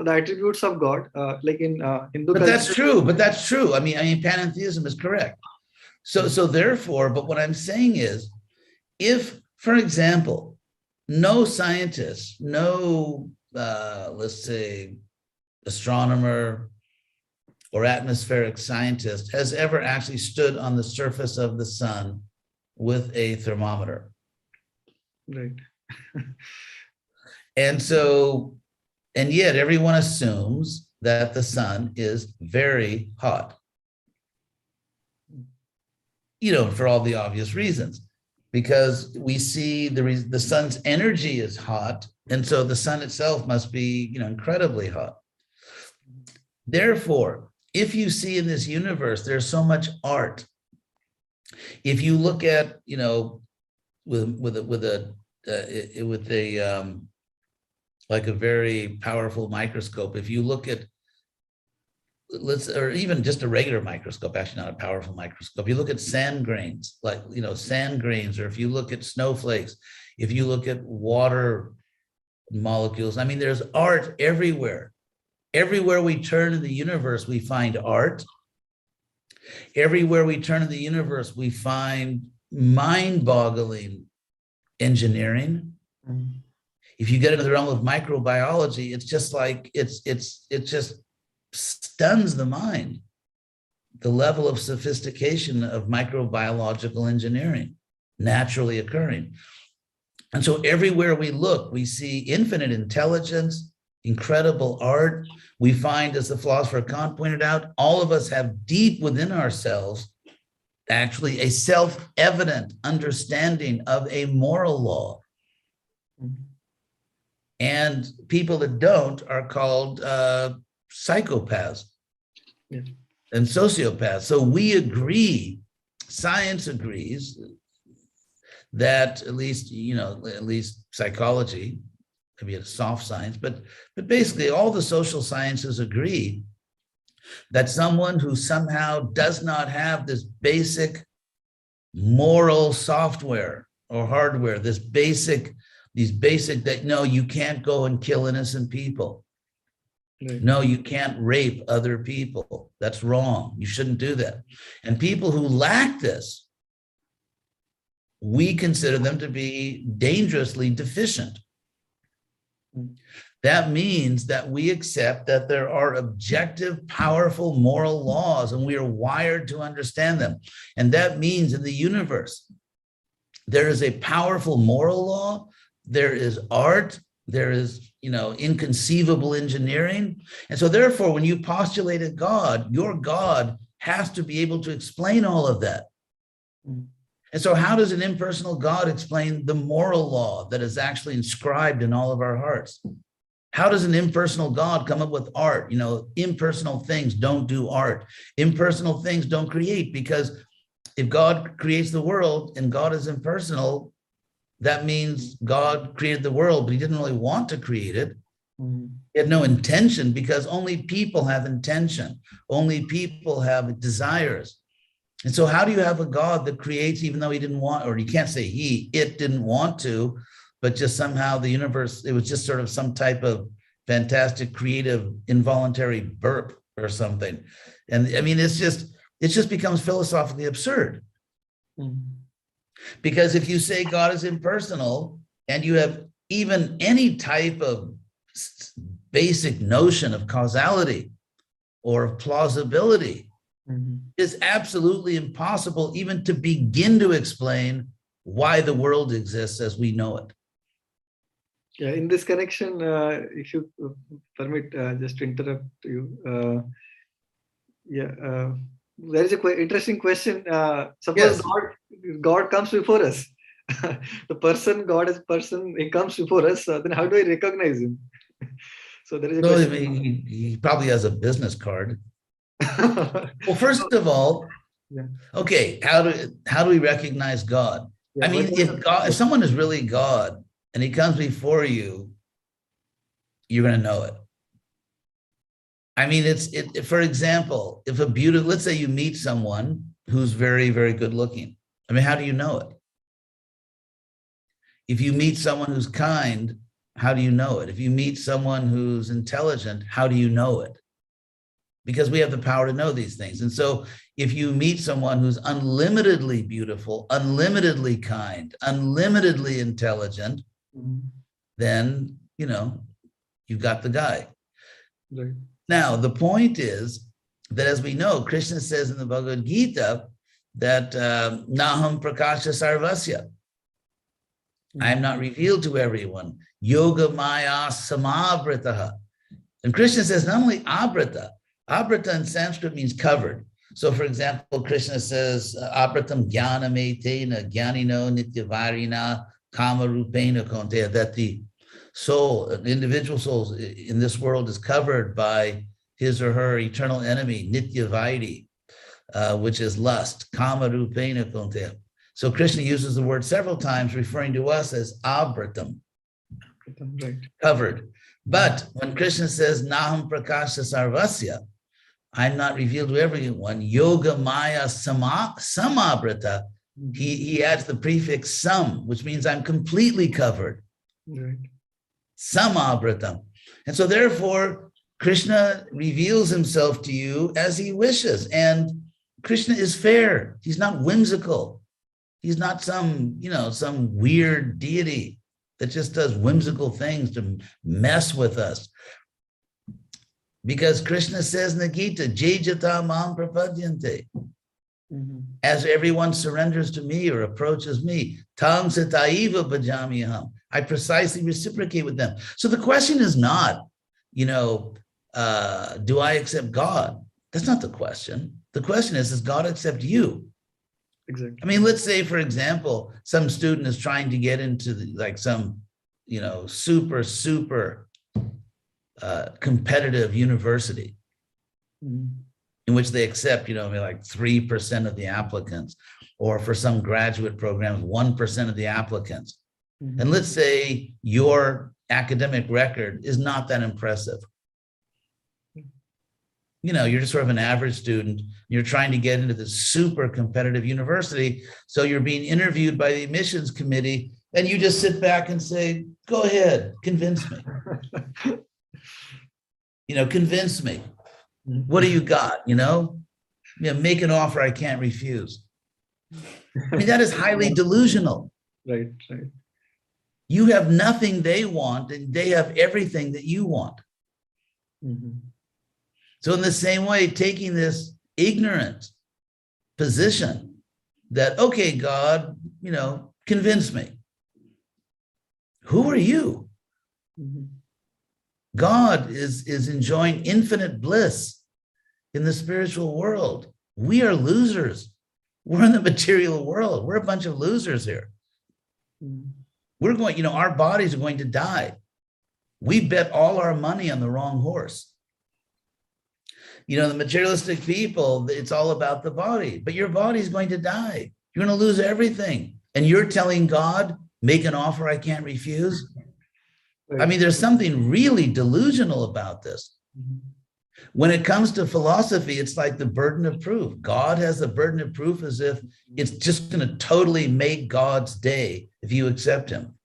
the attributes of God, like in Hindu But culture. that's true. But that's true. I mean, panentheism is correct. So therefore, but what I'm saying is, if, for example, no scientist, no, let's say, astronomer, or atmospheric scientist has ever actually stood on the surface of the sun with a thermometer. Right. And so, and yet everyone assumes that the sun is very hot, for all the obvious reasons, because we see the sun's energy is hot. And so the sun itself must be, incredibly hot. Therefore, if you see in this universe, there's so much art. If you look at, with a like a very powerful microscope, if you look at, or even just a regular microscope, actually not a powerful microscope, you look at sand grains, sand grains, or if you look at snowflakes, if you look at water molecules, I mean, there's art everywhere. Everywhere we turn in the universe, we find art. Everywhere we turn in the universe, we find mind-boggling engineering. Mm-hmm. If you get into the realm of microbiology, it's just like, it just stuns the mind, the level of sophistication of microbiological engineering naturally occurring. And so everywhere we look, we see infinite intelligence, incredible art. We find, as the philosopher Kant pointed out, all of us have deep within ourselves actually a self-evident understanding of a moral law. And people that don't are called psychopaths and sociopaths. So we agree, science agrees that at least psychology, maybe a soft science, but basically all the social sciences agree that someone who somehow does not have this basic moral software or hardware, these basic that, no, you can't go and kill innocent people. Right. No, you can't rape other people. That's wrong. You shouldn't do that. And people who lack this, we consider them to be dangerously deficient. That means that we accept that there are objective, powerful moral laws, and we are wired to understand them. And that means in the universe, there is a powerful moral law, there is art, there is, inconceivable engineering. And so therefore, when you postulated God, your God has to be able to explain all of that. And so how does an impersonal God explain the moral law that is actually inscribed in all of our hearts? How does an impersonal God come up with art? Impersonal things don't do art. Impersonal things don't create, because if God creates the world and God is impersonal, that means God created the world, but he didn't really want to create it. He had no intention, because only people have intention. Only people have desires. And so how do you have a God that creates even though he didn't want, or you can't say it didn't want to, but just somehow the universe, it was just sort of some type of fantastic, creative, involuntary burp or something. And I mean, it just becomes philosophically absurd. Because if you say God is impersonal and you have even any type of basic notion of causality or of plausibility, it's absolutely impossible even to begin to explain why the world exists as we know it. Yeah, in this connection, if you permit, just to interrupt you. There is a interesting question. Suppose yes. God comes before us. The person, God is person, he comes before us. Then how do I recognize him? So there is a question. I mean, he probably has a business card. Well, first of all, okay, how do we recognize God? I mean, if someone is really God and he comes before you, you're going to know it. I mean, for example, if let's say you meet someone who's very, very good looking. I mean, how do you know it? If you meet someone who's kind, how do you know it? If you meet someone who's intelligent, how do you know it? Because we have the power to know these things. And so if you meet someone who's unlimitedly beautiful, unlimitedly kind, unlimitedly intelligent, then, you've got the guy. Right. Now, the point is that, as we know, Krishna says in the Bhagavad Gita that Naham Prakasha Sarvasya, I am not revealed to everyone. Yoga Maya Samavritaha. And Krishna says not only abrita, abrita in Sanskrit means covered. So, for example, Krishna says, abritam jnanam etena jnanino nityavarina kama rupena konteya, that the soul, individual souls in this world is covered by his or her eternal enemy, nitya which is lust, kama rupena konteya. So Krishna uses the word several times, referring to us as abritam, Right. covered. But when Krishna says, Naham Prakasha Sarvasya, I'm not revealed to everyone, Yoga Maya Samabrita, he adds the prefix sam, which means I'm completely covered. Right. Samabritam. And so therefore, Krishna reveals himself to you as he wishes. And Krishna is fair. He's not whimsical. He's not some weird deity that just does whimsical things to mess with us. Because Krishna says in the Gita, Jejata mam prapadyante. As everyone surrenders to me or approaches me, tam sataiva bhajamiham. I precisely reciprocate with them. So the question is not, do I accept God? That's not the question. The question is, does God accept you? Exactly. I mean, let's say, for example, some student is trying to get into some super competitive university in which they accept, like 3% of the applicants, or for some graduate programs, 1% of the applicants. And let's say your academic record is not that impressive. You're just sort of an average student. You're trying to get into this super competitive university. So you're being interviewed by the admissions committee, and you just sit back and say, go ahead, convince me. Convince me. What do you got? Make an offer I can't refuse. I mean, that is highly delusional. Right. You have nothing they want, and they have everything that you want. So in the same way, taking this ignorant position that, okay, God, convince me. Who are you? God is enjoying infinite bliss in the spiritual world. We are losers. We're in the material world. We're a bunch of losers here. We're going, our bodies are going to die. We bet all our money on the wrong horse. The materialistic people, it's all about the body, but your body's going to die. You're going to lose everything. And you're telling God, make an offer I can't refuse. I mean, there's something really delusional about this. When it comes to philosophy, it's like the burden of proof. God has the burden of proof as if it's just going to totally make God's day if you accept him.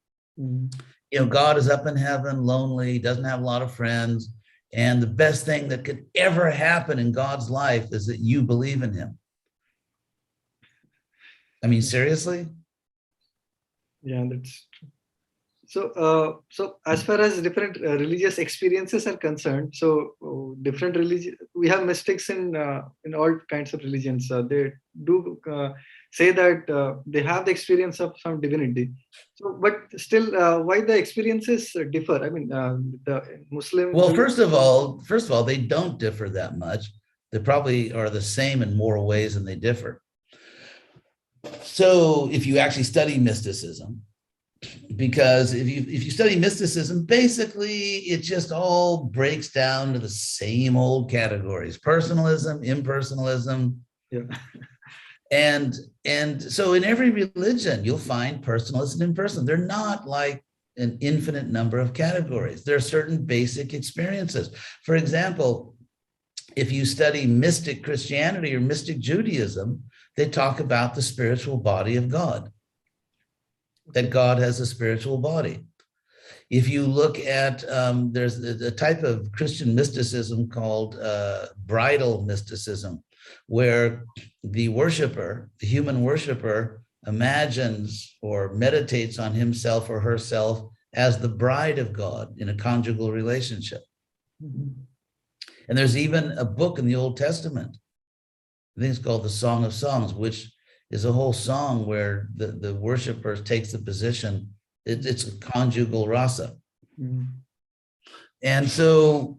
God is up in heaven, lonely, doesn't have a lot of friends. And the best thing that could ever happen in God's life is that you believe in him. I mean, seriously? Yeah, that's true. So as far as different religious experiences are concerned, different religion, we have mystics in all kinds of religions. They do say that they have the experience of some divinity. So, but still, why the experiences differ? I mean, the Muslim. Well, first of all, they don't differ that much. They probably are the same in more ways than they differ. So, if you actually study mysticism, because if you study mysticism, basically it just all breaks down to the same old categories: personalism, impersonalism. Yeah. And so in every religion, you'll find personalist and impersonal. They're not like an infinite number of categories. There are certain basic experiences. For example, if you study mystic Christianity or mystic Judaism, they talk about the spiritual body of God, that God has a spiritual body. If you look at, there's a type of Christian mysticism called bridal mysticism, where the worshiper, the human worshiper, imagines or meditates on himself or herself as the bride of God in a conjugal relationship. And there's even a book in the Old Testament, I think it's called the Song of Songs, which is a whole song where the worshiper takes the position. It's a conjugal rasa. Mm. And so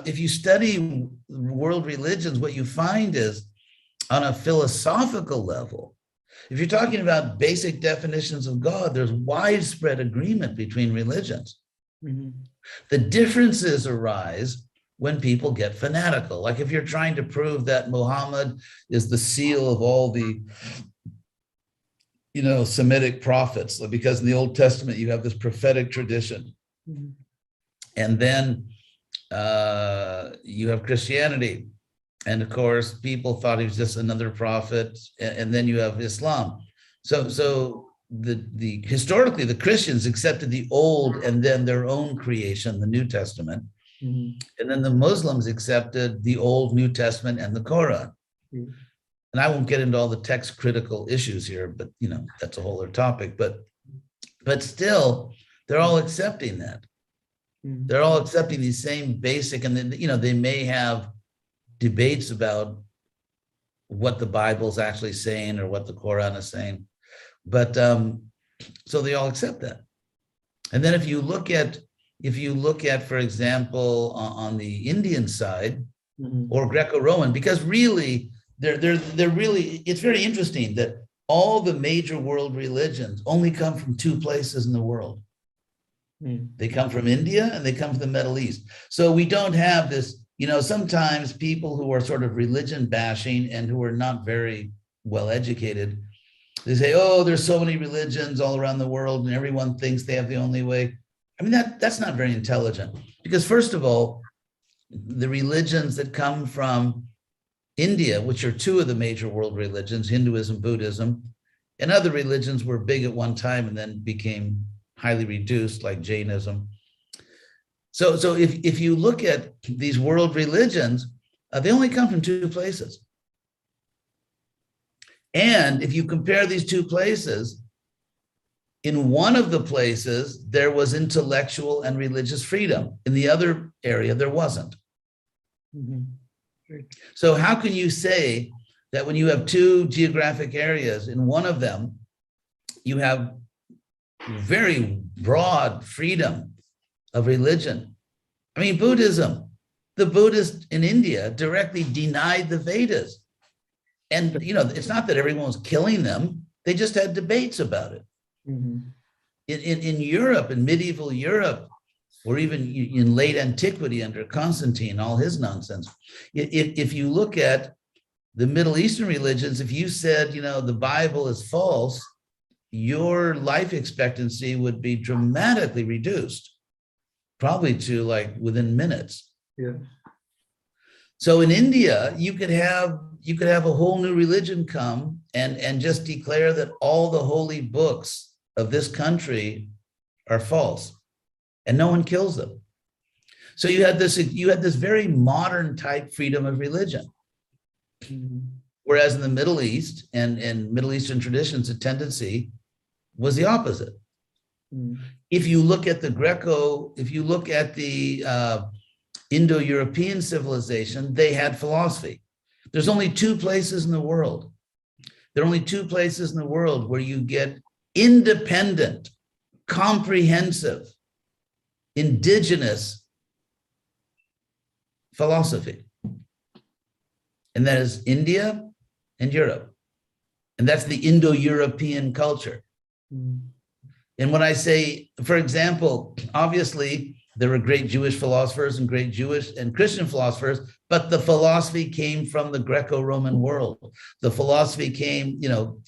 if you study world religions, what you find is on a philosophical level, if you're talking about basic definitions of God, there's widespread agreement between religions. Mm-hmm. The differences arise when people get fanatical. Like if you're trying to prove that Muhammad is the seal of all the, Semitic prophets, because in the Old Testament, you have this prophetic tradition. Mm-hmm. And then you have Christianity. And of course, people thought he was just another prophet. And then you have Islam. So the historically, the Christians accepted the old and then their own creation, the New Testament. Mm-hmm. And then the Muslims accepted the Old New Testament and the Quran. Mm-hmm. And I won't get into all the text critical issues here, but that's a whole other topic. But still, they're all accepting that. Mm-hmm. They're all accepting these same basic, and then they may have debates about what the Bible's actually saying or what the Quran is saying. But so they all accept that. And then if you look at, for example, on the Indian side, mm-hmm. or Greco-Roman, because really, they're really, it's very interesting that all the major world religions only come from two places in the world. Mm. They come from India and they come from the Middle East. So we don't have this, sometimes people who are sort of religion bashing and who are not very well educated, they say, oh, there's so many religions all around the world and everyone thinks they have the only way. I mean, that's not very intelligent, because first of all, the religions that come from India, which are two of the major world religions, Hinduism, Buddhism, and other religions were big at one time and then became highly reduced, like Jainism. So if you look at these world religions, they only come from two places. And if you compare these two places, in one of the places, there was intellectual and religious freedom. In the other area, there wasn't. Mm-hmm. Right. So how can you say that when you have two geographic areas, in one of them, you have very broad freedom of religion? I mean, Buddhism, the Buddhists in India directly denied the Vedas. And, it's not that everyone was killing them. They just had debates about it. Mm-hmm. In Europe, in medieval Europe, or even in late antiquity under Constantine, all his nonsense. If you look at the Middle Eastern religions, if you said, the Bible is false, your life expectancy would be dramatically reduced, probably to like within minutes. Yeah. So in India, you could have a whole new religion come and just declare that all the holy books of this country are false, and no one kills them. So you had this very modern type freedom of religion. Mm-hmm. Whereas in the Middle East and Middle Eastern traditions, the tendency was the opposite. Mm-hmm. If you look at the Indo-European civilization, they had philosophy. There's only two places in the world. There are only two places in the world where you get independent, comprehensive, indigenous philosophy. And that is India and Europe. And that's the Indo-European culture. Mm. And when I say, for example, obviously, there were great Jewish philosophers and great Jewish and Christian philosophers, but the philosophy came from the Greco-Roman world. The philosophy came,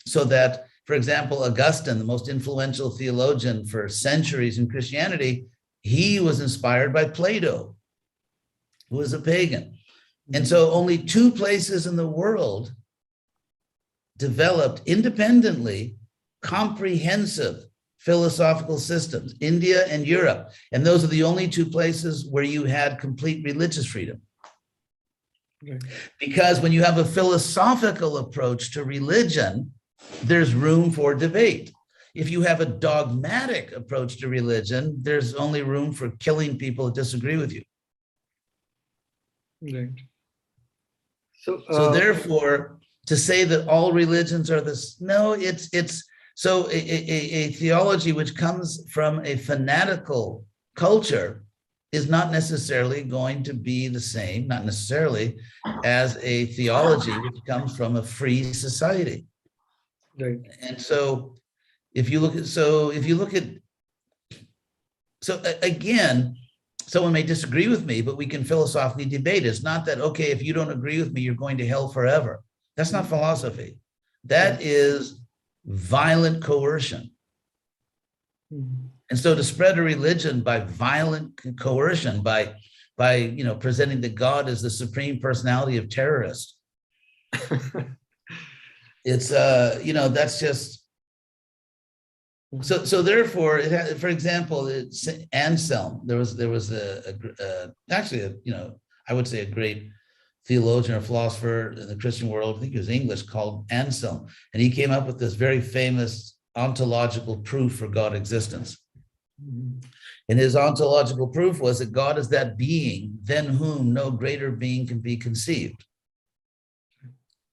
so that, for example, Augustine, the most influential theologian for centuries in Christianity, he was inspired by Plato, who was a pagan. And so only two places in the world developed independently comprehensive philosophical systems, India and Europe. And those are the only two places where you had complete religious freedom. Okay. Because when you have a philosophical approach to religion, there's room for debate. If you have a dogmatic approach to religion, there's only room for killing people that disagree with you. Right. So, So therefore, to say that all religions are this, no, it's so a theology which comes from a fanatical culture is not necessarily going to be the same, not necessarily, as a theology which comes from a free society. right. And so if you look at, again, someone may disagree with me, but we can philosophically debate. It's not that, okay, if you don't agree with me, you're going to hell forever. That's not philosophy. That is violent coercion. Mhm. And so to spread a religion by violent coercion, by presenting that God as the supreme personality of terrorists, it's that's just so therefore it had, for example, it's Anselm. There was actually I would say a great theologian or philosopher in the Christian world, I think he was English, called Anselm, and he came up with this very famous ontological proof for God existence. And his ontological proof was that God is that being than whom no greater being can be conceived.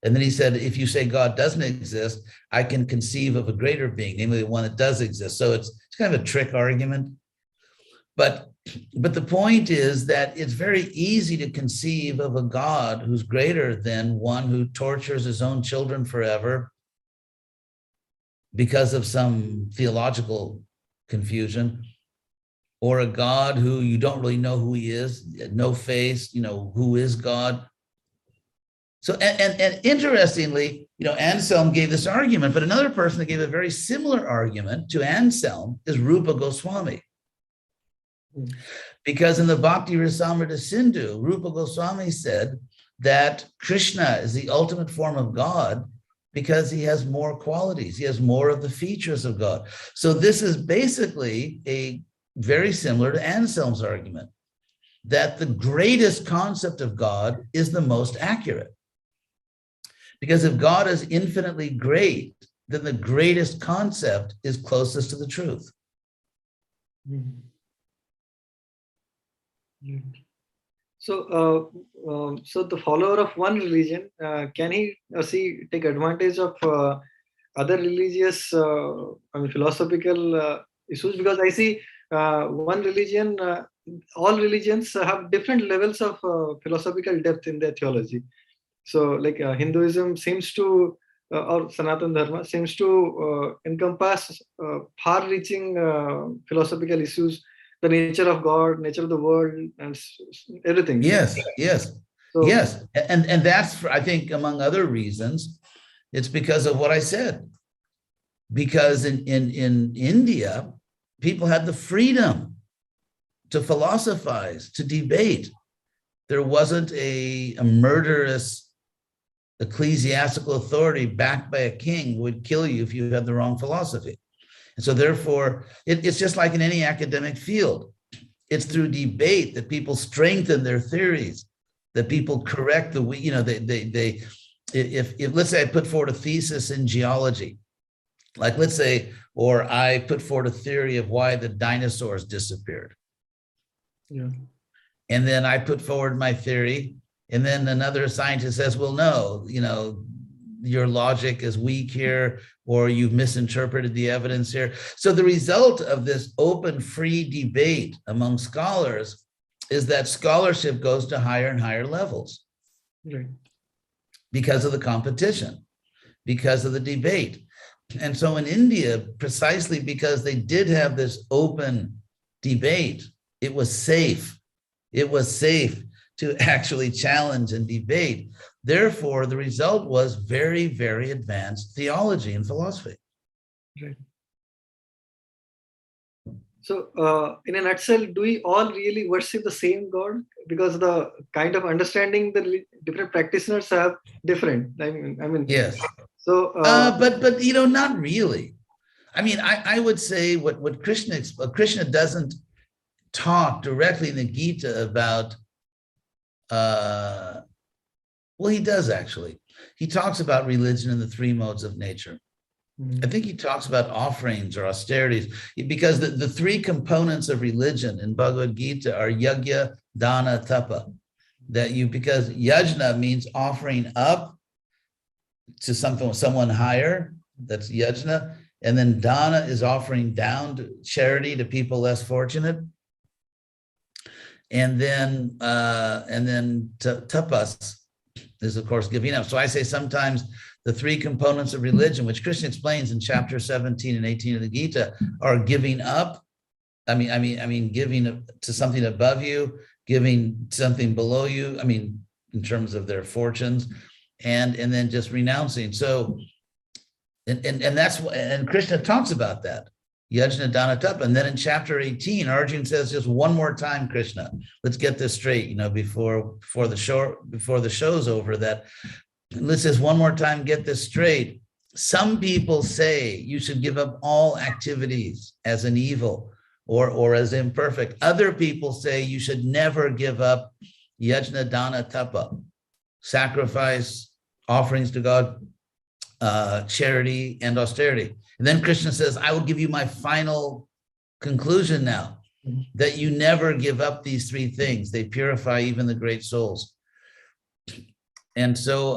And then he said, if you say God doesn't exist, I can conceive of a greater being, namely the one that does exist. So it's kind of a trick argument. But the point is that it's very easy to conceive of a God who's greater than one who tortures his own children forever because of some theological confusion, or a God who you don't really know who he is, no face, who is God. So, and interestingly, Anselm gave this argument, but another person that gave a very similar argument to Anselm is Rupa Goswami. Because in the Bhakti Rasamrita Sindhu, Rupa Goswami said that Krishna is the ultimate form of God because he has more qualities. He has more of the features of God. So this is basically very similar to Anselm's argument, that the greatest concept of God is the most accurate. Because if God is infinitely great, then the greatest concept is closest to the truth. So, so the follower of one religion, can he or she take advantage of other religious, philosophical issues? Because I see one religion, all religions have different levels of philosophical depth in their theology. So, like Hinduism seems to, or Sanatana Dharma seems to encompass far-reaching philosophical issues, the nature of God, nature of the world, and everything. Yes. So, Yes. And that's, I think, among other reasons, it's because of what I said. Because in India, people had the freedom to philosophize, to debate. There wasn't a murderous ecclesiastical authority backed by a king who would kill you if you had the wrong philosophy. And so therefore, it's just like in any academic field. It's through debate that people strengthen their theories, that people correct if let's say I put forward a thesis in geology, like let's say, or I put forward a theory of why the dinosaurs disappeared. yeah. And then I put forward my theory, and then another scientist says, well, no, your logic is weak here, or you've misinterpreted the evidence here. So the result of this open, free debate among scholars is that scholarship goes to higher and higher levels. Right. Because of the competition, because of the debate. And so in India, precisely because they did have this open debate, it was safe. It was safe to actually challenge and debate. Therefore, the result was very, very advanced theology and philosophy. Right. So, in a nutshell, do we all really worship the same God? Because the kind of understanding the different practitioners have different. I mean. Yes. So, but not really. I mean, I would say what Krishna doesn't talk directly in the Gita about. Well, he does actually. He talks about religion in the three modes of nature. I think he talks about offerings or austerities, because the three components of religion in Bhagavad Gita are yajna, dana, tapa. because yajna means offering up to someone higher, that's yajna. And then dana is offering down to charity to people less fortunate. And then tapas is, of course, giving up. So I say sometimes the three components of religion, which Krishna explains in chapter 17 and 18 of the Gita, are giving up. I mean, giving to something above you, giving something below you. I mean, in terms of their fortunes, and then just renouncing. So, and that's what, and Krishna talks about that. Yajna Dana Tapa. And then in chapter 18, Arjuna says, just one more time, Krishna, let's get this straight, before the show's over, that let's just one more time get this straight. Some people say you should give up all activities as an evil or as imperfect. Other people say you should never give up Yajna Dana Tapa, sacrifice, offerings to God, charity, and austerity. And then Krishna says, I will give you my final conclusion now, that you never give up these three things. They purify even the great souls. And so,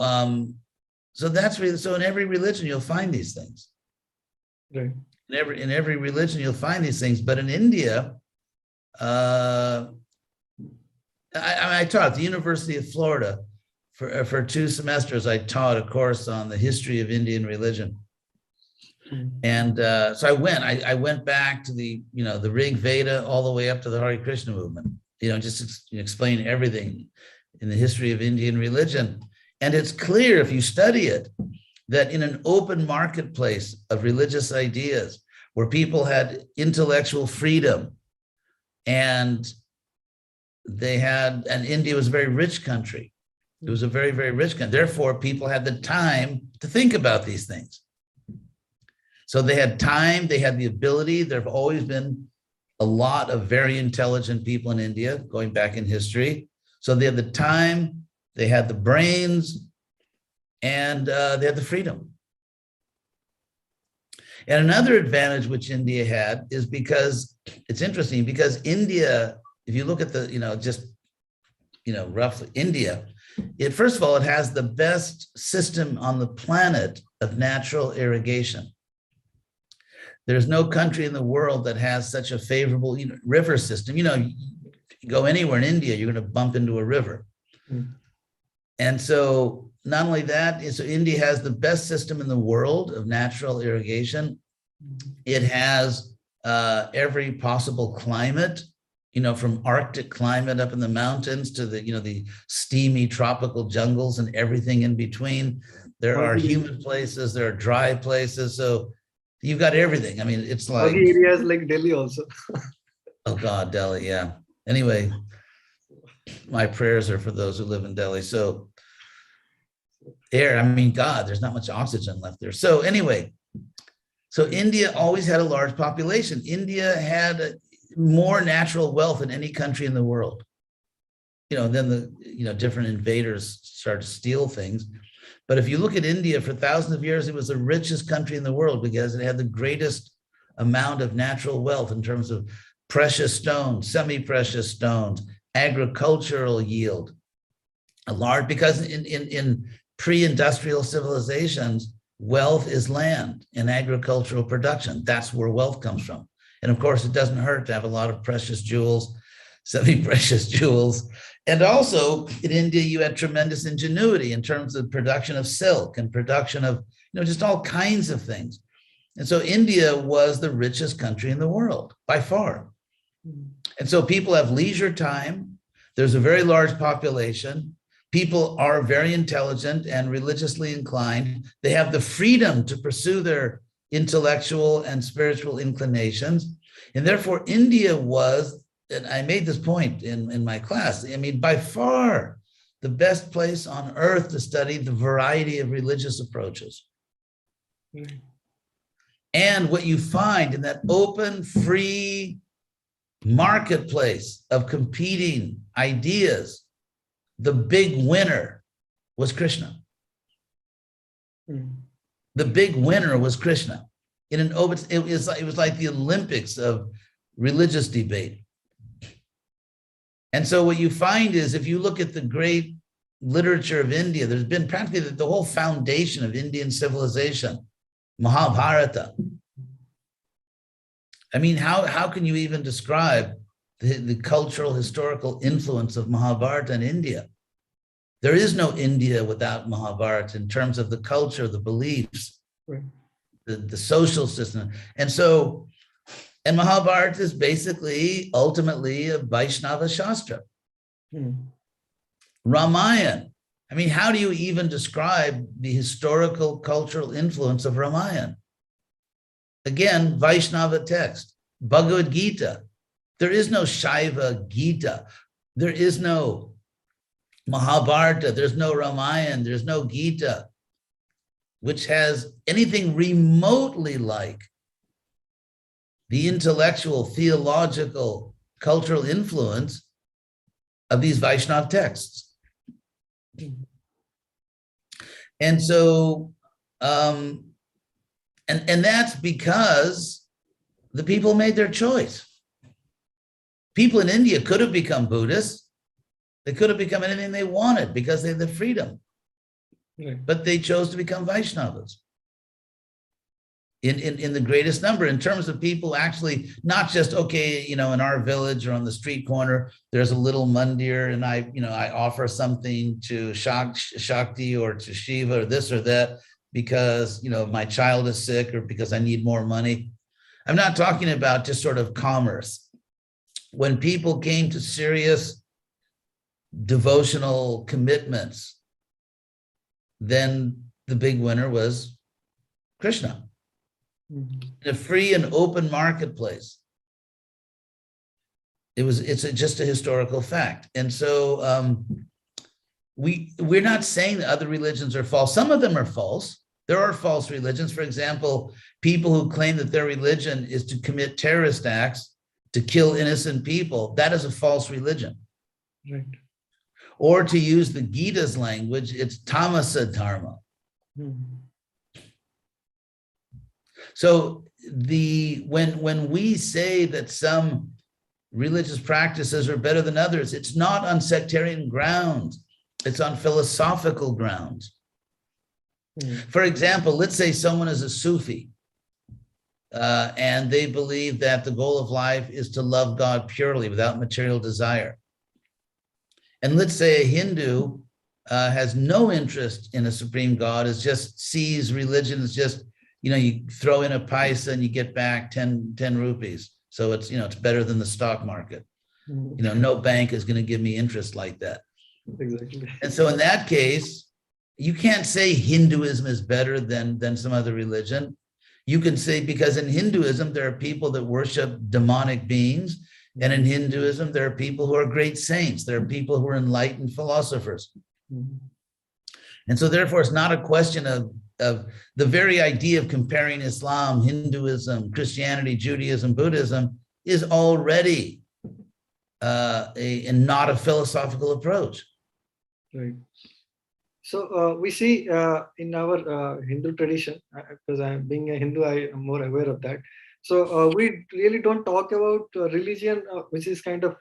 that's really, so in every religion, you'll find these things. Right. In every religion, you'll find these things. But in India, I taught at the University of Florida for 2 semesters. I taught a course on the history of Indian religion. And so I went back to the Rig Veda all the way up to the Hare Krishna movement, just explain everything in the history of Indian religion. And it's clear if you study it, that in an open marketplace of religious ideas where people had intellectual freedom, and India was a very rich country. It was a very, very rich country. Therefore, people had the time to think about these things. So they had time, they had the ability. There have always been a lot of very intelligent people in India going back in history. So they had the time, they had the brains, and they had the freedom. And another advantage which India had is because it's interesting, because India, if you look at the, roughly India, first of all, it has the best system on the planet of natural irrigation. There's no country in the world that has such a favorable river system. You go anywhere in India, you're going to bump into a river. And so not only that, so India has the best system in the world of natural irrigation. It has every possible climate, from Arctic climate up in the mountains to the steamy tropical jungles and everything in between. There are humid places, there are dry places. So you've got everything. I mean, it's like areas like Delhi also. Oh God, Delhi, yeah. Anyway, my prayers are for those who live in Delhi. So air, God, there's not much oxygen left there. So anyway, so India always had a large population. India had more natural wealth than any country in the world. Then the different invaders started to steal things. But if you look at India, for thousands of years, it was the richest country in the world because it had the greatest amount of natural wealth in terms of precious stones, semi-precious stones, agricultural yield, because in pre-industrial civilizations, wealth is land and agricultural production. That's where wealth comes from. And of course, it doesn't hurt to have a lot of precious jewels, semi-precious jewels. And also in India, you had tremendous ingenuity in terms of production of silk and production of, just all kinds of things. And so India was the richest country in the world by far. And so people have leisure time. There's a very large population. People are very intelligent and religiously inclined. They have the freedom to pursue their intellectual and spiritual inclinations. And therefore, India was, and I made this point in my class, by far the best place on earth to study the variety of religious approaches. And what you find in that open, free marketplace of competing ideas, the big winner was Krishna. The big winner was Krishna. It was like the Olympics of religious debate. And so what you find is, if you look at the great literature of India, there's been practically the whole foundation of Indian civilization, Mahabharata. I mean, how can you even describe the cultural, historical influence of Mahabharata in India? There is no India without Mahabharata in terms of the culture, the beliefs, Right. the social system. And Mahabharata is basically, ultimately, a Vaishnava Shastra. Ramayana. I mean, how do you even describe the historical, cultural influence of Ramayana? Again, Vaishnava text. Bhagavad Gita. There is no Shaiva Gita. There is no Mahabharata. There's no Ramayana. There's no Gita, which has anything remotely like the intellectual, theological, cultural influence of these Vaishnava texts. And so, and that's because the people made their choice. People in India could have become Buddhists. They could have become anything they wanted because they had the freedom. Right. But they chose to become Vaishnavas in the greatest number, in terms of people actually, not just, okay, in our village or on the street corner, there's a little mandir and I offer something to Shakti or to Shiva or this or that because, my child is sick or because I need more money. I'm not talking about just sort of commerce. When people came to serious devotional commitments, then the big winner was Krishna. In a free and open marketplace. It's just a historical fact. And so we're not saying that other religions are false. Some of them are false. There are false religions. For example, people who claim that their religion is to commit terrorist acts, to kill innocent people, that is a false religion. Right. Or to use the Gita's language, it's tamasa dharma. So when we say that some religious practices are better than others, it's not on sectarian grounds. It's on philosophical grounds. For example, let's say someone is a Sufi and they believe that the goal of life is to love God purely without material desire. And let's say a Hindu has no interest in a supreme God, sees religion as just, you throw in a paisa and you get back 10 rupees. So it's, it's better than the stock market. No bank is going to give me interest like that. Exactly. And so in that case, you can't say Hinduism is better than some other religion. You can say, because in Hinduism, there are people that worship demonic beings. And in Hinduism, there are people who are great saints. There are people who are enlightened philosophers. And so therefore, it's not a question of the very idea of comparing Islam, Hinduism, Christianity, Judaism, Buddhism is already not a philosophical approach. Right. So we see in our Hindu tradition, because being a Hindu, I am more aware of that. So we really don't talk about religion, which is kind of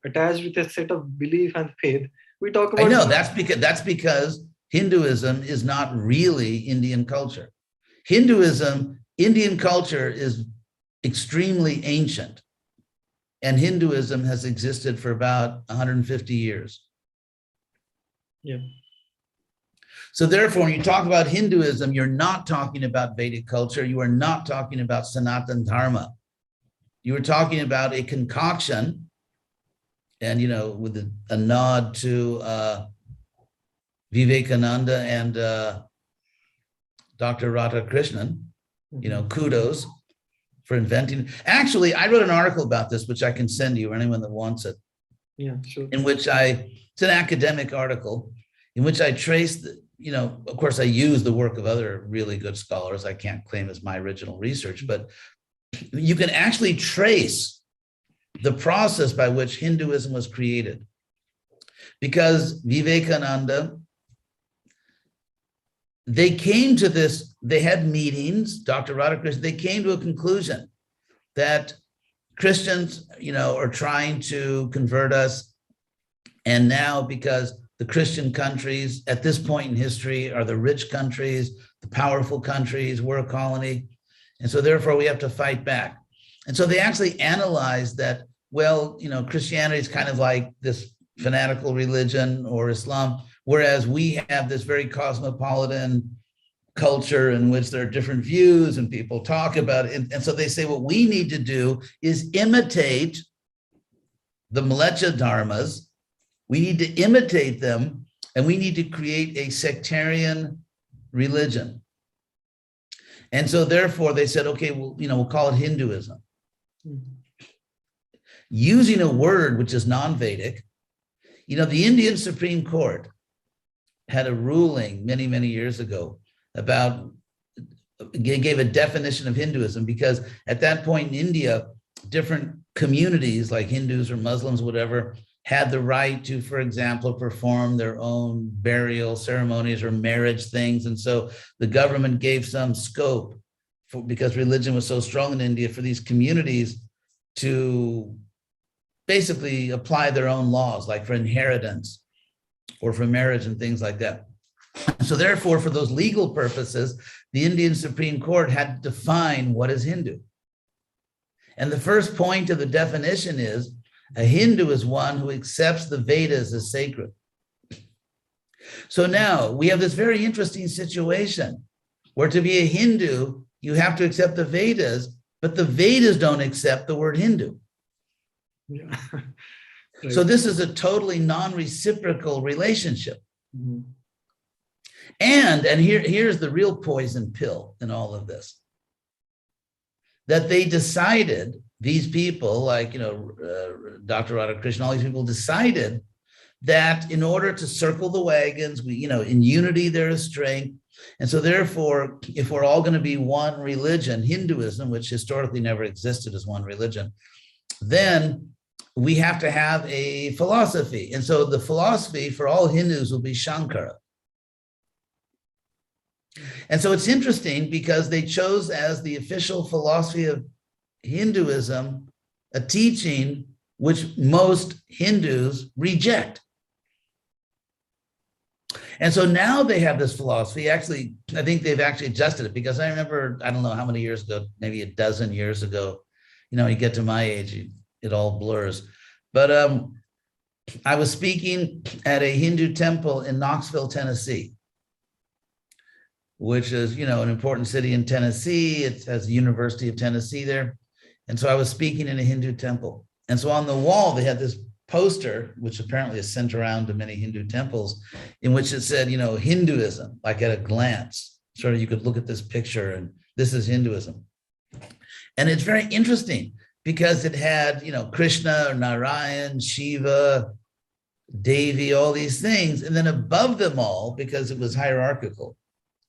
attached with a set of belief and faith. We talk about. I know that's because Hinduism is not really Indian culture. Indian culture is extremely ancient, and Hinduism has existed for about 150 years. Yeah. So therefore, when you talk about Hinduism, you're not talking about Vedic culture. You are not talking about Sanatana Dharma. You are talking about a concoction, and with a nod to Vivekananda and Dr. Radhakrishnan, kudos for inventing. Actually, I wrote an article about this, which I can send you or anyone that wants it. Yeah, sure. In which it's an academic article, in which I traced, of course, I use the work of other really good scholars. I can't claim it's my original research, but you can actually trace the process by which Hinduism was created. Because Vivekananda, they came to this, they had meetings, Dr. Radhakrishnan, they came to a conclusion that Christians, are trying to convert us And now, because the Christian countries at this point in history are the rich countries, the powerful countries, we're a colony. And so therefore we have to fight back. And so they actually analyzed that, well, Christianity is kind of like this fanatical religion or Islam, whereas we have this very cosmopolitan culture in which there are different views and people talk about it. And so they say what we need to do is imitate the Mleccha Dharmas. We need to imitate them, and we need to create a sectarian religion. And so therefore they said, okay, well, we'll call it Hinduism. Using a word which is non-Vedic. The Indian Supreme Court had a ruling many, many years ago about, gave a definition of Hinduism, because at that point in India, different communities like Hindus or Muslims, whatever, had the right to, for example, perform their own burial ceremonies or marriage things. And so the government gave some scope because religion was so strong in India, for these communities to basically apply their own laws, like for inheritance or for marriage and things like that. So therefore, for those legal purposes, the Indian Supreme Court had to define what is Hindu. And the first point of the definition is, a Hindu is one who accepts the Vedas as sacred. So now we have this very interesting situation where to be a Hindu, you have to accept the Vedas, but the Vedas don't accept the word Hindu. Yeah. Right. So this is a totally non-reciprocal relationship. Mm-hmm. And here's the real poison pill in all of this. That they decided, these people like, Dr. Radhakrishnan, all these people decided that in order to circle the wagons, we, in unity there is strength. And so therefore, if we're all going to be one religion, Hinduism, which historically never existed as one religion, then we have to have a philosophy. And so the philosophy for all Hindus will be Shankara. And so it's interesting because they chose as the official philosophy of Hinduism a teaching which most Hindus reject. And so now they have this philosophy. Actually, I think they've actually adjusted it, because I remember, I don't know how many years ago, maybe a dozen years ago, you get to my age, it all blurs. But I was speaking at a Hindu temple in Knoxville, Tennessee, which is, an important city in Tennessee. It has the University of Tennessee there. And so I was speaking in a Hindu temple. And so on the wall, they had this poster, which apparently is sent around to many Hindu temples, in which it said, Hinduism, like at a glance. Sort of, you could look at this picture and this is Hinduism. And it's very interesting because it had, Krishna or Narayan, Shiva, Devi, all these things. And then above them all, because it was hierarchical,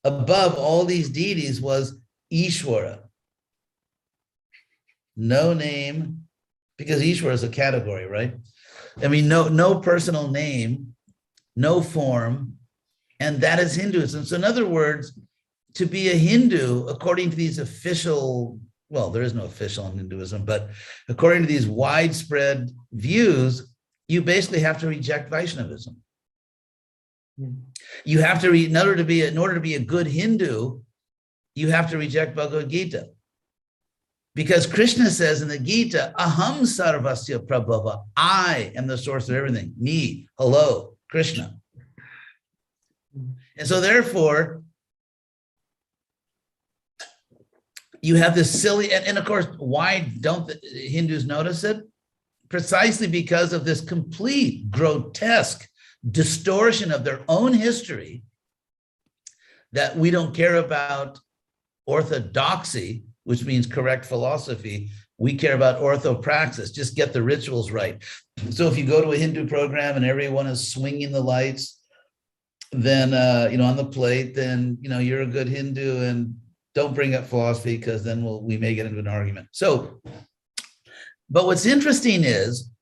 above all these deities was Ishwara. No name, because Ishwara is a category, right? I mean, no personal name, no form, and that is Hinduism. So in other words, to be a Hindu, according to these official, well, there is no official in Hinduism, but according to these widespread views, you basically have to reject Vaishnavism. You have to, in order to be a good Hindu, you have to reject Bhagavad Gita. Because Krishna says in the Gita, Aham sarvasya prabhava, I am the source of everything. Me, hello, Krishna. And so therefore, you have this silly, and of course, why don't the Hindus notice it? Precisely because of this complete grotesque distortion of their own history, that we don't care about orthodoxy, which means correct philosophy. We care about orthopraxis, just get the rituals right. So if you go to a Hindu program and everyone is swinging the lights, then, on the plate, then, you're a good Hindu, and don't bring up philosophy, because then we may get into an argument. So, but what's interesting is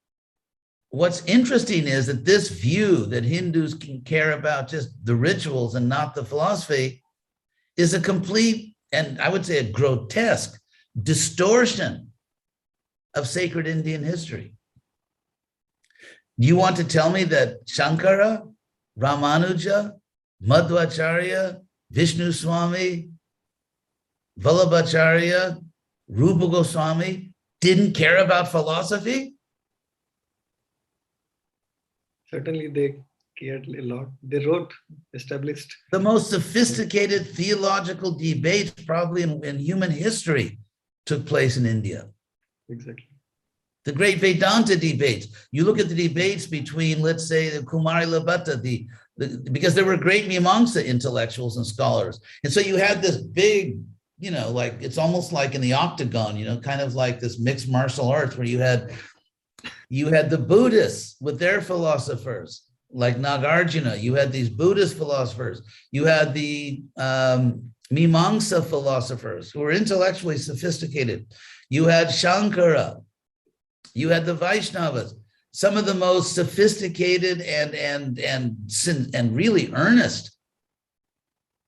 that this view that Hindus can care about just the rituals and not the philosophy is a complete, and I would say a grotesque distortion of sacred Indian history. You want to tell me that Shankara, Ramanuja, Madhvacharya, Vishnu Swami, Vallabhacharya, Rupa Goswami didn't care about philosophy? Certainly, they cared a lot. They wrote, established. The most sophisticated theological debates probably in human history took place in India. Exactly. The great Vedanta debates. You look at the debates between, let's say, the Kumari Labhata, because there were great Mimamsa intellectuals and scholars. And so you had this big, like it's almost like in the octagon, kind of like this mixed martial arts where you had the Buddhists with their philosophers, like Nagarjuna. You had these Buddhist philosophers. You had the Mimamsa philosophers who were intellectually sophisticated. You had Shankara. You had the Vaishnavas, some of the most sophisticated and really earnest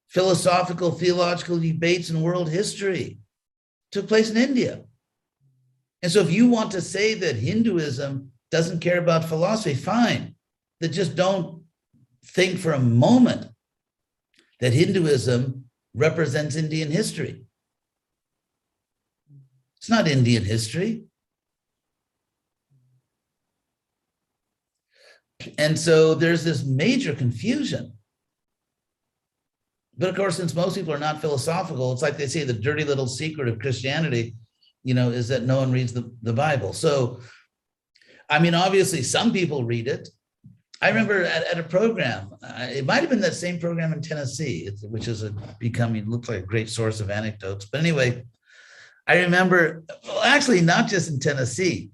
philosophical, theological debates in world history took place in India. And so if you want to say that Hinduism doesn't care about philosophy, fine. But just don't think for a moment that Hinduism represents Indian history. It's not Indian history. And so there's this major confusion. But of course, since most people are not philosophical, it's like they say the dirty little secret of Christianity, is that no one reads the Bible. So, I mean, obviously some people read it. I remember at a program, it might've been that same program in Tennessee, which is looks like a great source of anecdotes. But anyway, I remember, well, actually not just in Tennessee,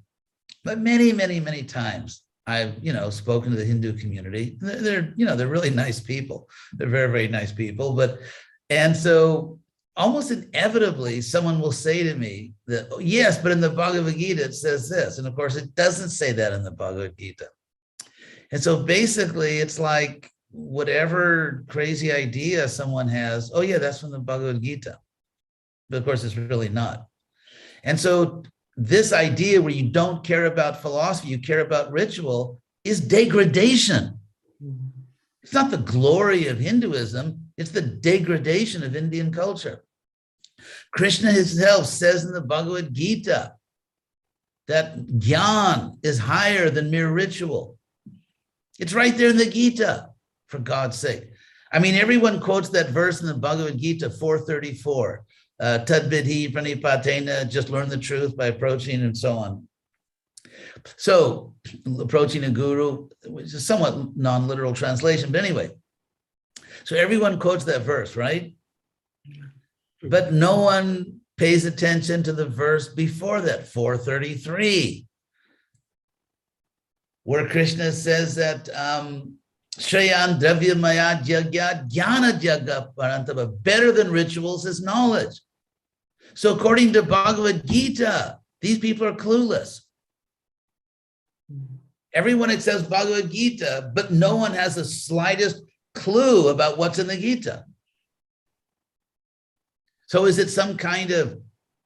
but many, many, many times I've, spoken to the Hindu community. They're really nice people. They're very, very nice people. And so almost inevitably, someone will say to me that, oh, yes, but in the Bhagavad Gita, it says this. And of course, it doesn't say that in the Bhagavad Gita. And so basically, it's like whatever crazy idea someone has, oh yeah, that's from the Bhagavad Gita. But of course, it's really not. And so this idea where you don't care about philosophy, you care about ritual, is degradation. It's not the glory of Hinduism, it's the degradation of Indian culture. Krishna himself says in the Bhagavad Gita that Gyan is higher than mere ritual. It's right there in the Gita, for God's sake. I mean, everyone quotes that verse in the Bhagavad Gita 434. Tadvidhi pranipatena, just learn the truth by approaching, and so on. So approaching a guru, which is somewhat non-literal translation, but anyway. So everyone quotes that verse, right? But no one pays attention to the verse before that, 433, where Krishna says that Shreyan Dravya Maya Jagya Jnana Jagga Parantava, better than rituals is knowledge. So according to Bhagavad Gita, these people are clueless. Everyone accepts Bhagavad Gita, but no one has the slightest clue about what's in the Gita. So is it some kind of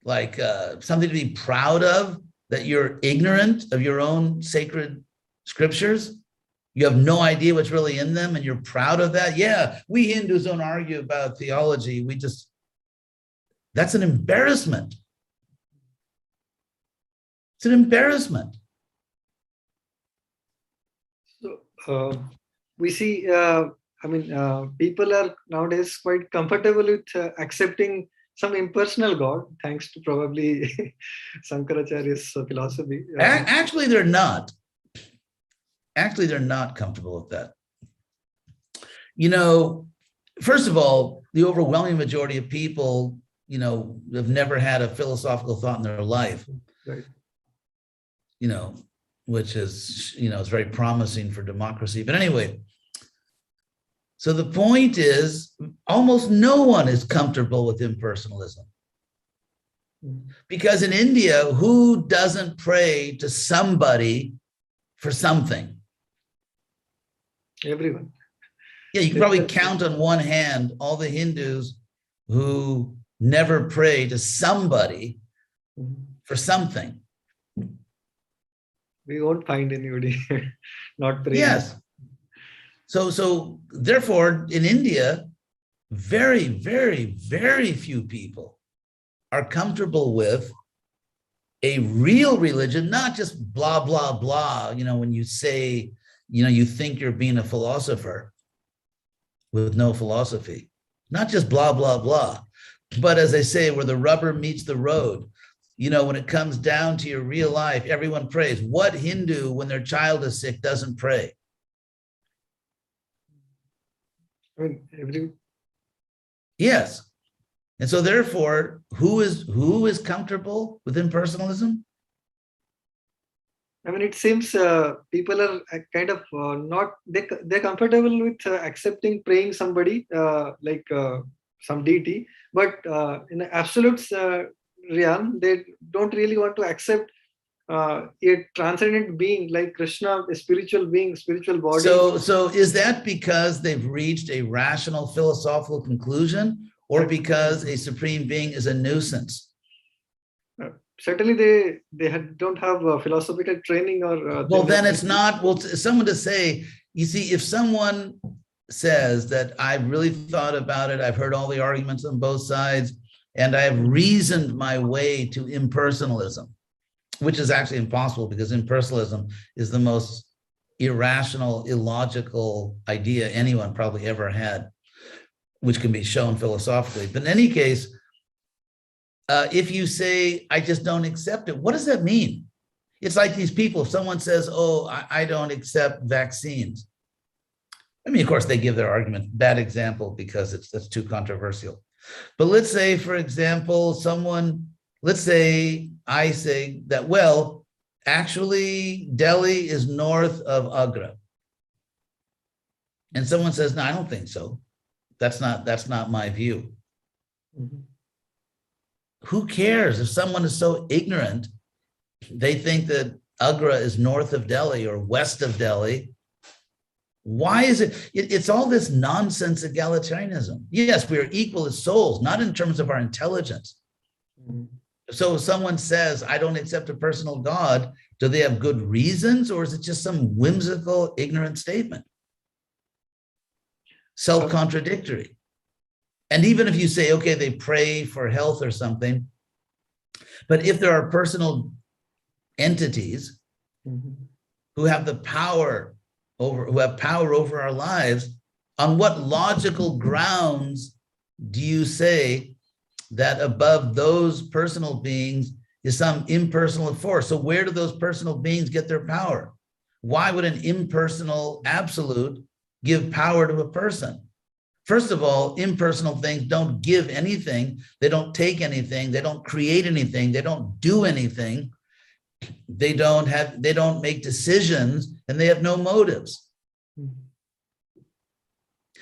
like something to be proud of, that you're ignorant of your own sacred scriptures? You have no idea what's really in them and you're proud of that? Yeah, we Hindus don't argue about theology. That's an embarrassment. It's an embarrassment. So we see, people are nowadays quite comfortable with accepting some impersonal God, thanks to probably Shankaracharya's philosophy. Actually, they're not. Actually, they're not comfortable with that. First of all, the overwhelming majority of people, have never had a philosophical thought in their life. Right. Which is, is very promising for democracy. But anyway, so the point is, almost no one is comfortable with impersonalism. Because in India, who doesn't pray to somebody for something? Everyone. Yeah, you can probably count on one hand all the Hindus who never pray to somebody for something. we won't find anybody not praying. Yes. So therefore, in India, very, very, very few people are comfortable with a real religion, not just blah, blah, blah. When you say, you think you're being a philosopher with no philosophy, not just blah, blah, blah. But as I say, where the rubber meets the road, when it comes down to your real life, everyone prays. What Hindu, when their child is sick, doesn't pray? I mean, Yes. And so therefore, who is comfortable with impersonalism? I mean, it seems people are kind of not, they're comfortable with accepting praying somebody like some deity, but in the absolute realm, they don't really want to accept a transcendent being like Krishna, a spiritual being, spiritual body. So is that because they've reached a rational philosophical conclusion, or because a supreme being is a nuisance? Certainly they don't have philosophical training, or well, then it's not. Well, someone to say, you see, if someone says that I've really thought about it, I've heard all the arguments on both sides, and I have reasoned my way to impersonalism, which is actually impossible because impersonalism is the most irrational, illogical idea anyone probably ever had, which can be shown philosophically. But in any case, if you say, I just don't accept it, what does that mean? It's like these people, if someone says, oh, I don't accept vaccines. I mean, of course, they give their argument, bad example, because that's too controversial. But let's say, for example, let's say I say that, well, actually, Delhi is north of Agra. And someone says, no, I don't think so. That's not my view. Mm-hmm. Who cares if someone is so ignorant, they think that Agra is north of Delhi or west of Delhi? Why is it? It's all this nonsense egalitarianism. Yes, we are equal as souls, not in terms of our intelligence. Mm-hmm. So if someone says, I don't accept a personal God, do they have good reasons, or is it just some whimsical, ignorant statement? Self-contradictory. And even if you say, okay, they pray for health or something, but if there are personal entities who have the power over our lives, on what logical grounds do you say that above those personal beings is some impersonal force? So where do those personal beings get their power? Why would an impersonal absolute give power to a person? First of all, impersonal things don't give anything. They don't take anything. They don't create anything. They don't do anything. They don't make decisions, and they have no motives.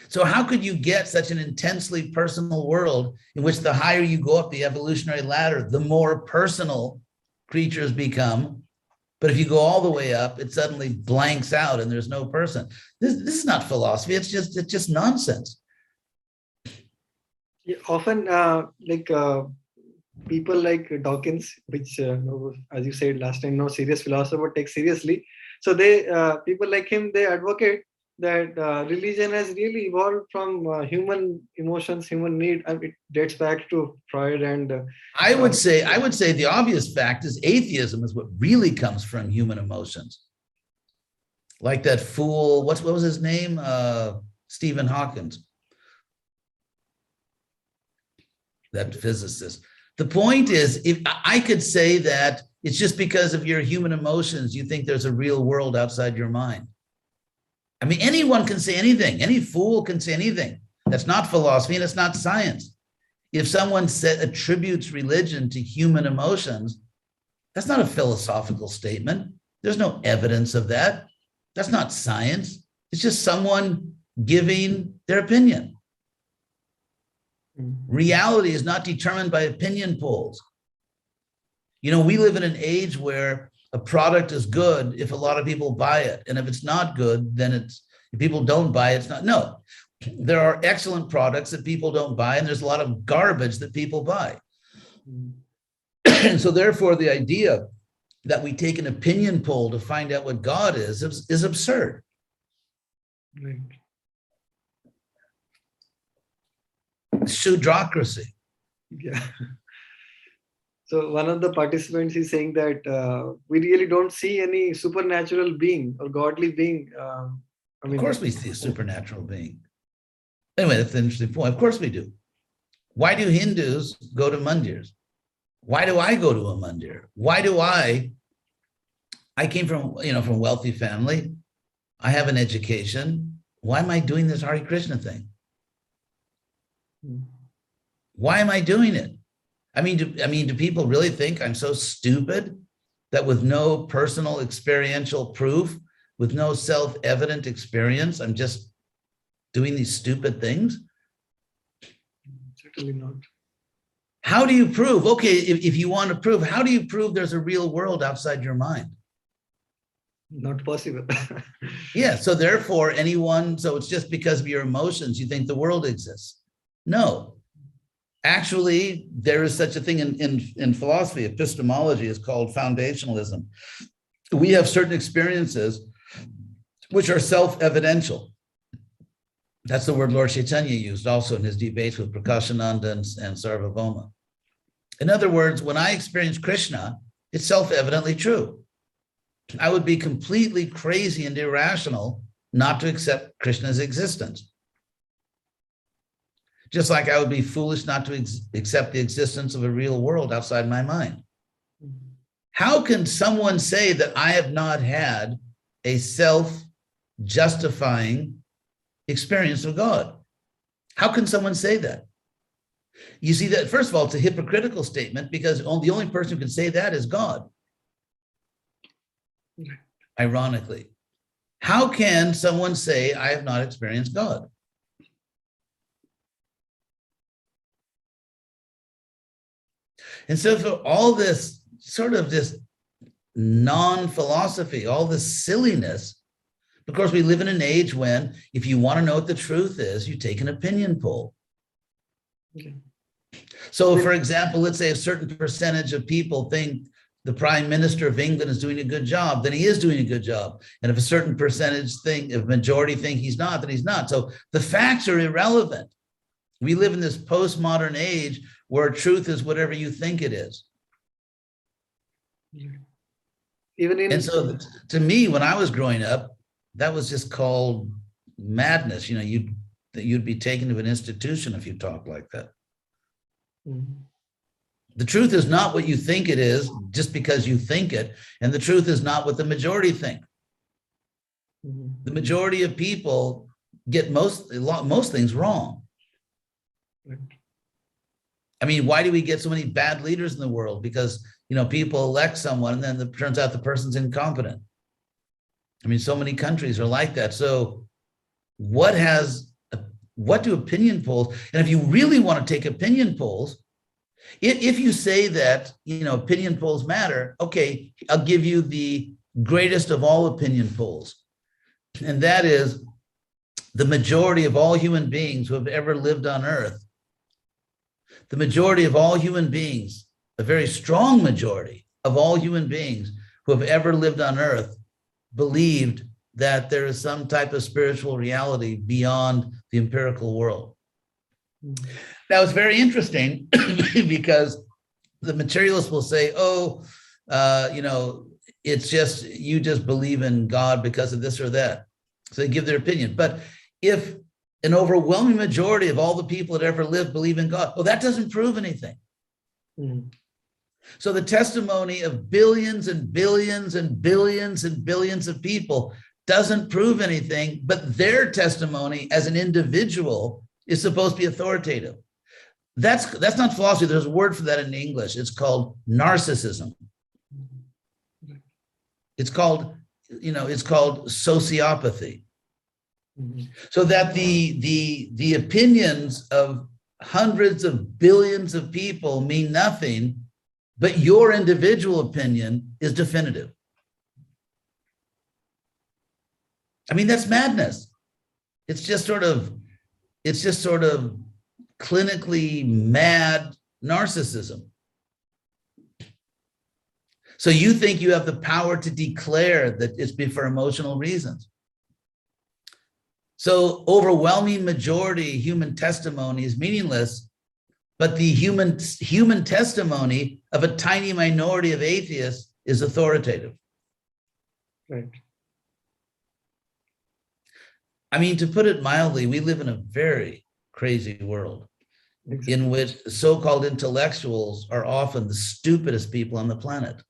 So how could you get such an intensely personal world in which the higher you go up the evolutionary ladder, the more personal creatures become? But if you go all the way up, it suddenly blanks out and there's no person. This is not philosophy. It's just nonsense. Yeah, often, people like Dawkins, which, as you said last time, no serious philosopher takes seriously. So people like him, they advocate that religion has really evolved from human emotions, human need, and it dates back to Freud. And I would say the obvious fact is atheism is what really comes from human emotions. Like that fool, what was his name? Stephen Hawking, that physicist. The point is, if I could say that it's just because of your human emotions, you think there's a real world outside your mind. I mean, anyone can say anything. Any fool can say anything. That's not philosophy and it's not science. If someone attributes religion to human emotions, that's not a philosophical statement. There's no evidence of that. That's not science. It's just someone giving their opinion. Reality is not determined by opinion polls. We live in an age where a product is good if a lot of people buy it. And if it's not good, then if people don't buy it, it's not. No, there are excellent products that people don't buy, and there's a lot of garbage that people buy. And so therefore, the idea that we take an opinion poll to find out what God is absurd. Right. Shudrocracy. Yeah. So one of the participants is saying that we really don't see any supernatural being or godly being. Of course we see a supernatural being. Anyway, that's an interesting point. Of course we do. Why do Hindus go to mandirs? Why do I go to a mandir? Why do I came from, from a wealthy family. I have an education. Why am I doing this Hare Krishna thing? Why am I doing it? I mean, do people really think I'm so stupid that with no personal experiential proof, with no self-evident experience, I'm just doing these stupid things? Certainly not. How do you prove? Okay, if you want to prove, how do you prove there's a real world outside your mind? Not possible. Yeah, so therefore so it's just because of your emotions, you think the world exists. No. Actually, there is such a thing in philosophy, epistemology is called foundationalism. We have certain experiences which are self-evidential. That's the word Lord Chaitanya used also in his debates with Prakashananda and Sarvabhauma. In other words, when I experience Krishna, it's self-evidently true. I would be completely crazy and irrational not to accept Krishna's existence. Just like I would be foolish not to accept the existence of a real world outside my mind. How can someone say that I have not had a self-justifying experience of God? How can someone say that? You see that, first of all, it's a hypocritical statement because the only person who can say that is God. Ironically, how can someone say, I have not experienced God? And so for all this sort of this non-philosophy, all this silliness, of course, we live in an age when if you want to know what the truth is, you take an opinion poll. Okay. So for example, let's say a certain percentage of people think the Prime Minister of England is doing a good job, then he is doing a good job. And if a certain percentage think, if majority think he's not, then he's not. So the facts are irrelevant. We live in this postmodern age where truth is whatever you think it is. And so to me, when I was growing up, that was just called madness. You'd be taken to an institution if you talk like that. The truth is not what you think it is just because you think it. And the truth is not what the majority think. The majority of people get most things wrong. I mean, why do we get so many bad leaders in the world? Because, people elect someone and then it turns out the person's incompetent. I mean, so many countries are like that. So what do opinion polls, and if you really want to take opinion polls, if you say that, opinion polls matter, okay, I'll give you the greatest of all opinion polls. And that is the majority of all human beings who have ever lived on earth. The majority of all human beings, a very strong majority of all human beings who have ever lived on earth believed that there is some type of spiritual reality beyond the empirical world. Now, it's very interesting because the materialists will say, it's just, you just believe in God because of this or that. So they give their opinion. But if an overwhelming majority of all the people that ever lived believe in God, well, that doesn't prove anything. So the testimony of billions and billions and billions and billions of people doesn't prove anything, but their testimony as an individual is supposed to be authoritative. That's not philosophy. There's a word for that in English. It's called narcissism. It's called sociopathy. So that the opinions of hundreds of billions of people mean nothing, but your individual opinion is definitive. I mean, that's madness. It's just sort of clinically mad narcissism. So you think you have the power to declare that it's been for emotional reasons. So overwhelming majority human testimony is meaningless, but the human testimony of a tiny minority of atheists is authoritative. Right. I mean, to put it mildly, we live in a very crazy world in which so-called intellectuals are often the stupidest people on the planet.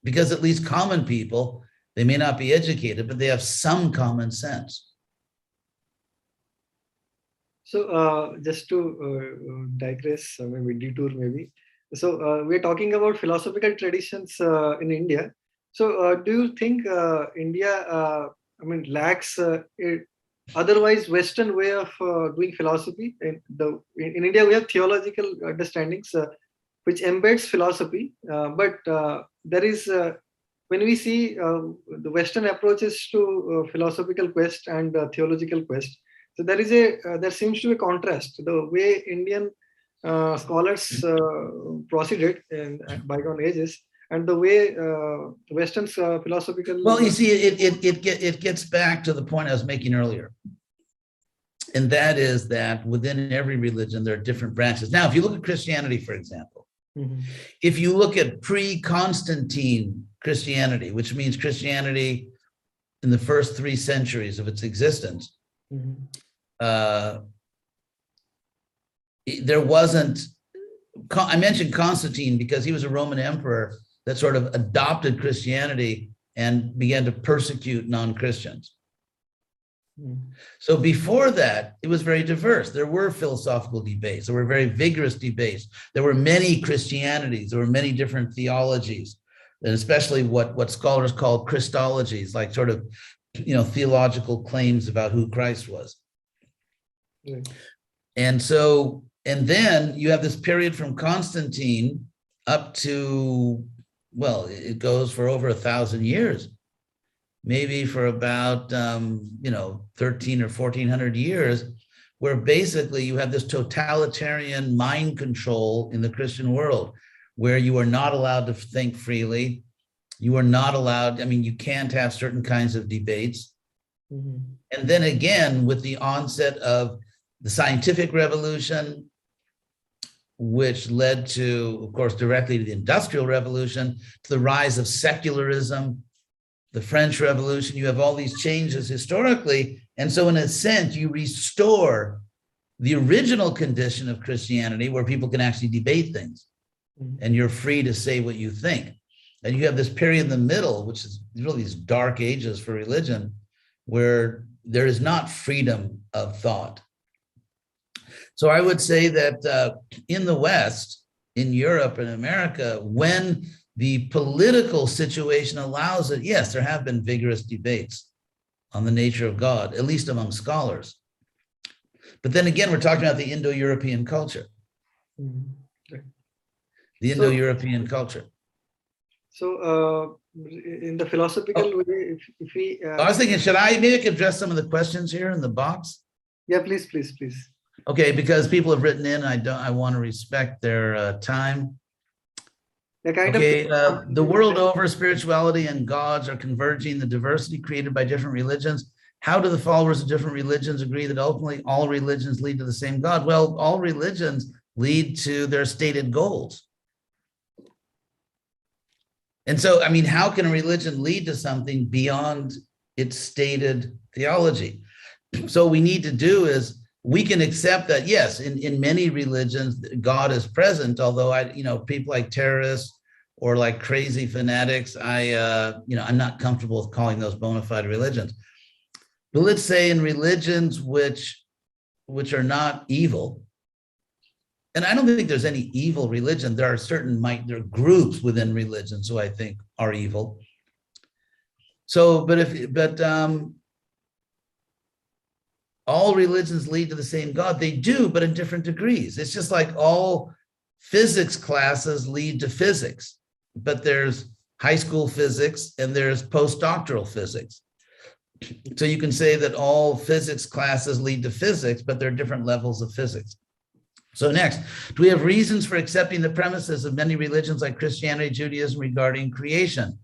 Because at least common people, they may not be educated, but they have some common sense. So just to digress, maybe detour maybe. So we're talking about philosophical traditions in India. So do you think India, lacks otherwise Western way of doing philosophy? In India, we have theological understandings which embeds philosophy, but there is when we see the Western approaches to philosophical quest and theological quest. So there seems to be a contrast. The way Indian scholars proceeded in bygone ages, and the way Western philosophical. Well, you see, it gets back to the point I was making earlier, and that is that within every religion there are different branches. Now, if you look at Christianity, for example, if you look at pre-Constantine Christianity, which means Christianity in the first 3 centuries of its existence. There wasn't, I mentioned Constantine because he was a Roman emperor that sort of adopted Christianity and began to persecute non-Christians. So before that, it was very diverse. There were philosophical debates. There were very vigorous debates. There were many Christianities. There were many different theologies, and especially what scholars call Christologies, like sort of, theological claims about who Christ was. And then you have this period from Constantine up to, well, it goes for over 1,000 years, maybe for about, 13 or 1400 years, where basically you have this totalitarian mind control in the Christian world, where you are not allowed to think freely. You are not allowed, you can't have certain kinds of debates. And then again, with the onset of the scientific revolution, which led to, of course, directly to the Industrial Revolution, to the rise of secularism, the French Revolution, you have all these changes historically. And so in a sense, you restore the original condition of Christianity where people can actually debate things and you're free to say what you think. And you have this period in the middle, which is really these dark ages for religion, where there is not freedom of thought. So I would say that in the West, in Europe and America, when the political situation allows it, yes, there have been vigorous debates on the nature of God, at least among scholars. But then again, we're talking about the Indo-European culture. The Indo-European culture. So in the philosophical way, if we... I was thinking, maybe I could address some of the questions here in the box? Yeah, please. Okay, because people have written in, I want to respect their time. The world over, spirituality and gods are converging, the diversity created by different religions. How do the followers of different religions agree that ultimately all religions lead to the same God? Well, all religions lead to their stated goals. And so, how can a religion lead to something beyond its stated theology? So what we need to do is, we can accept that, yes, in many religions, God is present, although people like terrorists or like crazy fanatics, I'm not comfortable with calling those bona fide religions. But let's say in religions which are not evil, and I don't think there's any evil religion. There are there are groups within religions who I think are evil. So, all religions lead to the same God. They do, but in different degrees. It's just like all physics classes lead to physics, but there's high school physics and there's postdoctoral physics. So you can say that all physics classes lead to physics, but there are different levels of physics. So next, do we have reasons for accepting the premises of many religions like Christianity, Judaism regarding creation?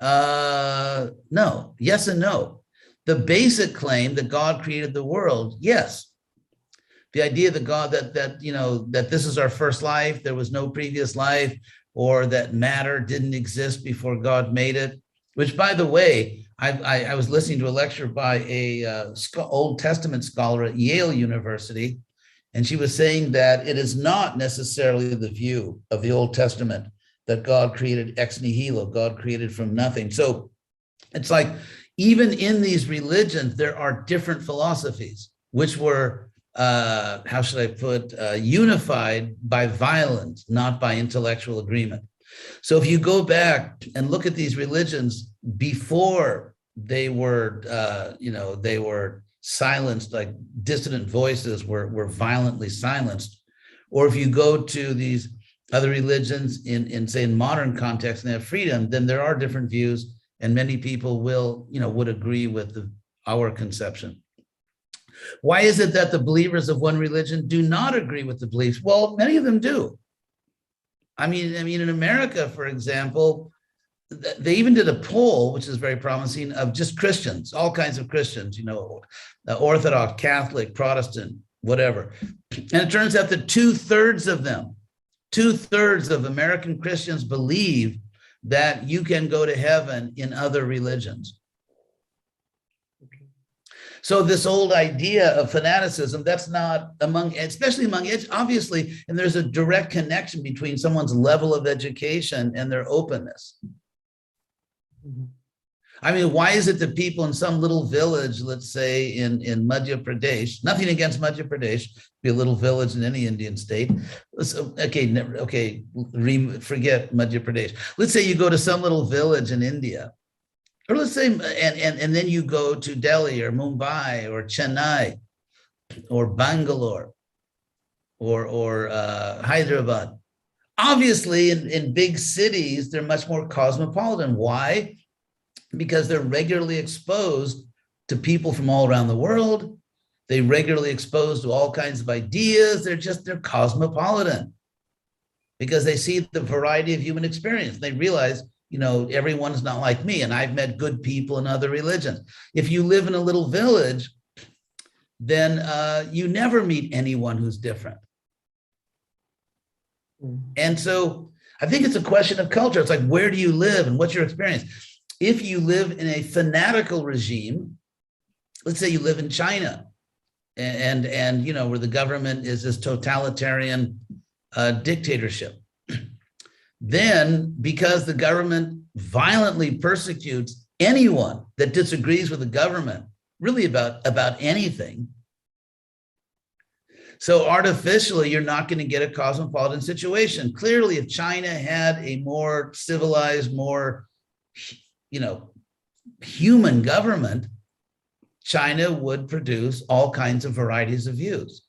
No, yes and no. The basic claim that God created the world, yes. The idea that God, that this is our first life, there was no previous life, or that matter didn't exist before God made it, which, by the way, I was listening to a lecture by a Old Testament scholar at Yale University, and she was saying that it is not necessarily the view of the Old Testament that God created ex nihilo, God created from nothing. So it's like, even in these religions, there are different philosophies, which were, how should I put, unified by violence, not by intellectual agreement. So if you go back and look at these religions before they were, they were silenced, like dissident voices were violently silenced, or if you go to these other religions in say in modern context and they have freedom, then there are different views, and many people would agree with our conception. Why is it that the believers of one religion do not agree with the beliefs? Well, many of them do. I mean, in America, for example, they even did a poll, which is very promising, of just Christians, all kinds of Christians, Orthodox, Catholic, Protestant, whatever. And it turns out that 2/3 of them, 2/3 of American Christians believe that you can go to heaven in other religions. So this old idea of fanaticism, that's not especially among, obviously, and there's a direct connection between someone's level of education and their openness. Mm-hmm. I mean, why is it that people in some little village, let's say in Madhya Pradesh, nothing against Madhya Pradesh, be a little village in any Indian state. Okay, forget Madhya Pradesh. Let's say you go to some little village in India, or let's say, and then you go to Delhi or Mumbai or Chennai or Bangalore or Hyderabad. Obviously, in big cities, they're much more cosmopolitan. Why? Because they're regularly exposed to people from all around the world. They regularly exposed to all kinds of ideas. They're cosmopolitan because they see the variety of human experience. They realize, everyone's not like me, and I've met good people in other religions. If you live in a little village, then you never meet anyone who's different. And so I think it's a question of culture. It's like, where do you live and what's your experience? If you live in a fanatical regime, let's say you live in China, and where the government is this totalitarian dictatorship, then because the government violently persecutes anyone that disagrees with the government, really about anything, so artificially, you're not going to get a cosmopolitan situation. Clearly, if China had a more civilized, more human government, China would produce all kinds of varieties of views.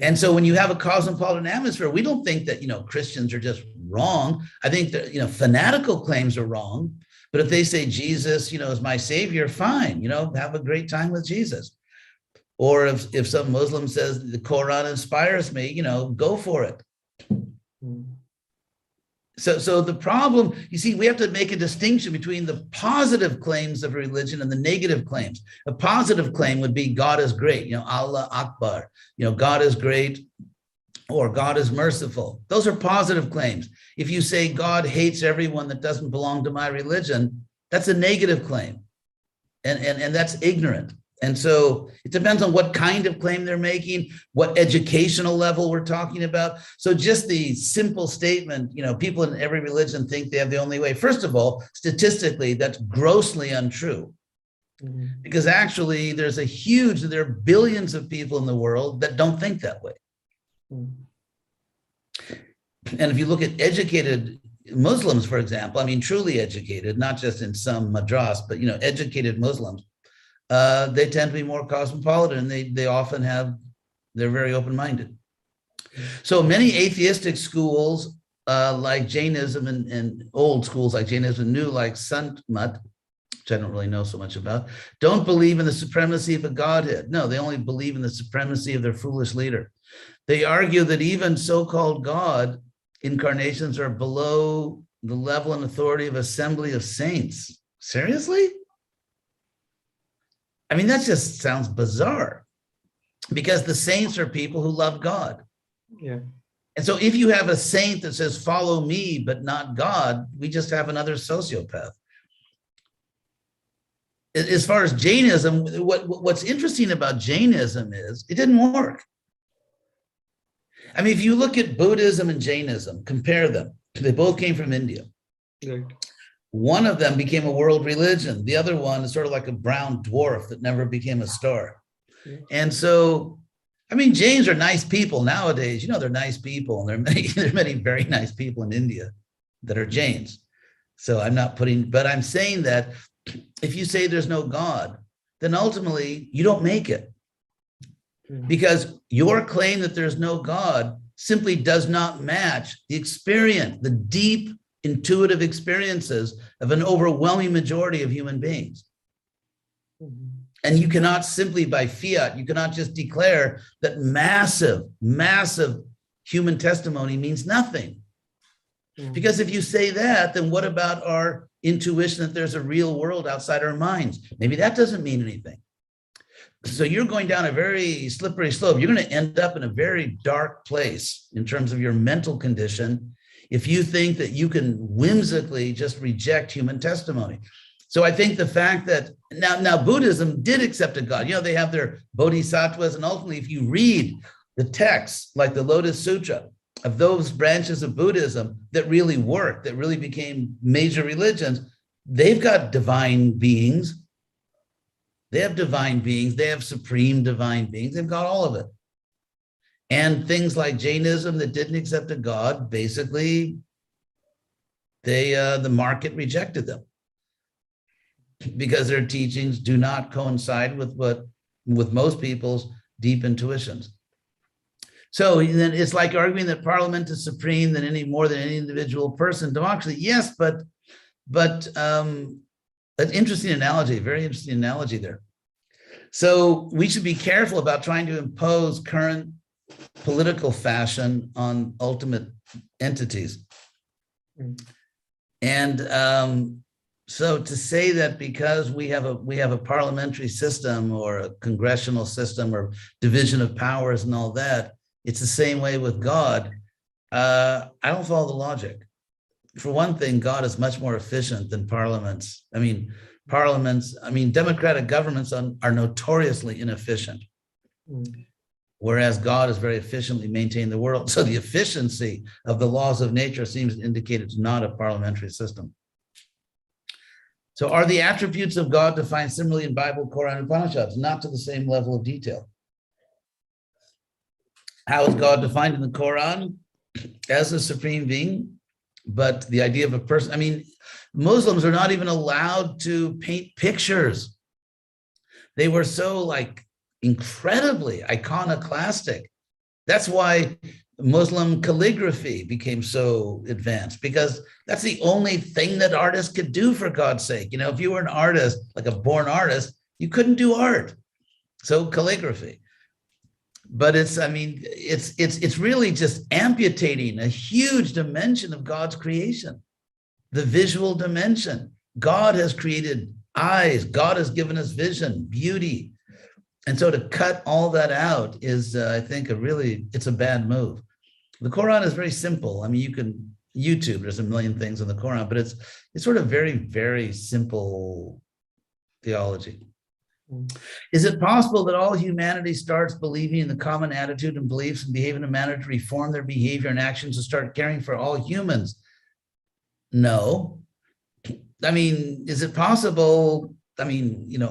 And so when you have a cosmopolitan atmosphere, we don't think that, Christians are just wrong. I think that, fanatical claims are wrong. But if they say Jesus, is my savior, fine, have a great time with Jesus. Or if some Muslim says the Quran inspires me, go for it. So the problem, you see, we have to make a distinction between the positive claims of religion and the negative claims. A positive claim would be God is great, Allah Akbar, God is great, or God is merciful. Those are positive claims. If you say God hates everyone that doesn't belong to my religion, that's a negative claim. And that's ignorant. And so it depends on what kind of claim they're making, what educational level we're talking about. So just the simple statement, people in every religion think they have the only way. First of all, statistically, that's grossly untrue. Mm-hmm. Because actually there are billions of people in the world that don't think that way. Mm-hmm. And if you look at educated Muslims, for example, truly educated, not just in some madras, but, educated Muslims, they tend to be more cosmopolitan. They often they're very open-minded. So many atheistic schools like Jainism and old schools like Jainism, new like Sant Mat, which I don't really know so much about, don't believe in the supremacy of a Godhead. No, they only believe in the supremacy of their foolish leader. They argue that even so-called God incarnations are below the level and authority of assembly of saints. Seriously? I mean, that just sounds bizarre, because the saints are people who love God. Yeah. And so if you have a saint that says, follow me, but not God, we just have another sociopath. As far as Jainism, what's interesting about Jainism is it didn't work. I mean, if you look at Buddhism and Jainism, compare them. They both came from India. Right. One of them became a world religion. The other one is sort of like a brown dwarf that never became a star. Yeah. And so, I mean, Jains are nice people nowadays. You know, they're nice people, and there are many very nice people in India that are Jains. So I'm not putting, but I'm saying that if you say there's no God, then ultimately you don't make it. Because your claim that there's no God simply does not match the experience, the deep intuitive experiences of an overwhelming majority of human beings. And you cannot simply by fiat, you cannot just declare that massive human testimony means nothing. Because if you say that, then what about our intuition that there's a real world outside our minds? Maybe that doesn't mean anything. So you're going down a very slippery slope. You're going to end up in a very dark place in terms of your mental condition if you think that you can whimsically just reject human testimony. So I think the fact that now Buddhism did accept a God. You know, they have their bodhisattvas, and ultimately, if you read the texts like the Lotus Sutra of those branches of Buddhism that really worked, that really became major religions, they've got divine beings. They have divine beings. They have supreme divine beings. They've got all of it. And things like Jainism that didn't accept a God, basically, the market rejected them because their teachings do not coincide with most people's deep intuitions. So then it's like arguing that Parliament is supreme than any more than any individual person. Democracy, yes, but an interesting analogy, very interesting analogy there. So we should be careful about trying to impose current political fashion on ultimate entities. And so to say that because we have a parliamentary system or a congressional system or division of powers and all that, it's the same way with God. I don't follow the logic. For one thing, God is much more efficient than parliaments. I mean, democratic governments are notoriously inefficient, whereas God has very efficiently maintained the world. So the efficiency of the laws of nature seems to indicate it's not a parliamentary system. So are the attributes of God defined similarly in Bible, Quran, and Upanishads? Not to the same level of detail. How is God defined in the Quran? As a supreme being, but the idea of a person, I mean, Muslims are not even allowed to paint pictures. They were so incredibly iconoclastic. That's why Muslim calligraphy became so advanced, because that's the only thing that artists could do, for God's sake. You know, if you were an artist, like a born artist, you couldn't do art. So calligraphy. But it's really just amputating a huge dimension of God's creation, the visual dimension. God has created eyes. God has given us vision, beauty. And so to cut all that out is, I think, it's a bad move. The Quran is very simple. I mean, you can YouTube, there's a million things in the Quran, but it's sort of very, very simple theology. Is it possible that all humanity starts believing in the common attitude and beliefs and behave in a manner to reform their behavior and actions to start caring for all humans? No. I mean, is it possible? I mean, you know,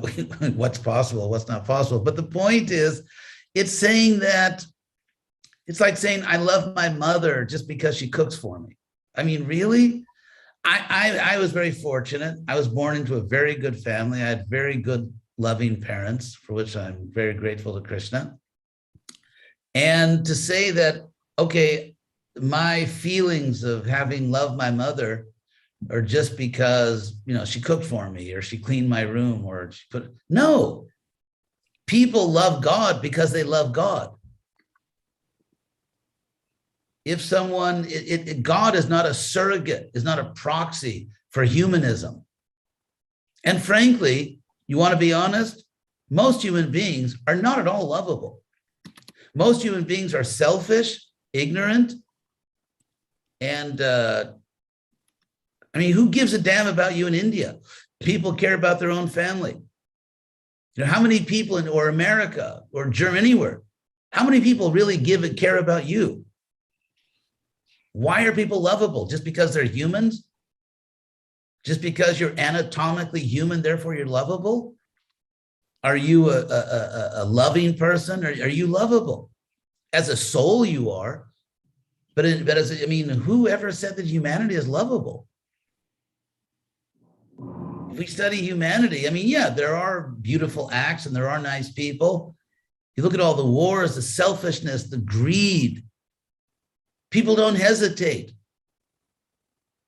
what's possible, what's not possible. But the point is, it's saying that, it's like saying, I love my mother just because she cooks for me. I mean, really? I was very fortunate. I was born into a very good family. I had very good, loving parents, for which I'm very grateful to Krishna. And to say that, okay, my feelings of having loved my mother or just because, she cooked for me, or she cleaned my room, or she put, no, people love God because they love God. If someone, God is not a surrogate, is not a proxy for humanism. And frankly, you want to be honest, most human beings are not at all lovable. Most human beings are selfish, ignorant, and who gives a damn about you in India? People care about their own family. How many people or America or Germany, anywhere, how many people really give and care about you? Why are people lovable? Just because they're humans? Just because you're anatomically human, therefore you're lovable? Are you a loving person? Or are you lovable? As a soul, you are. But whoever said that humanity is lovable? If we study humanity, there are beautiful acts and there are nice people. You look at all the wars, the selfishness, the greed. People don't hesitate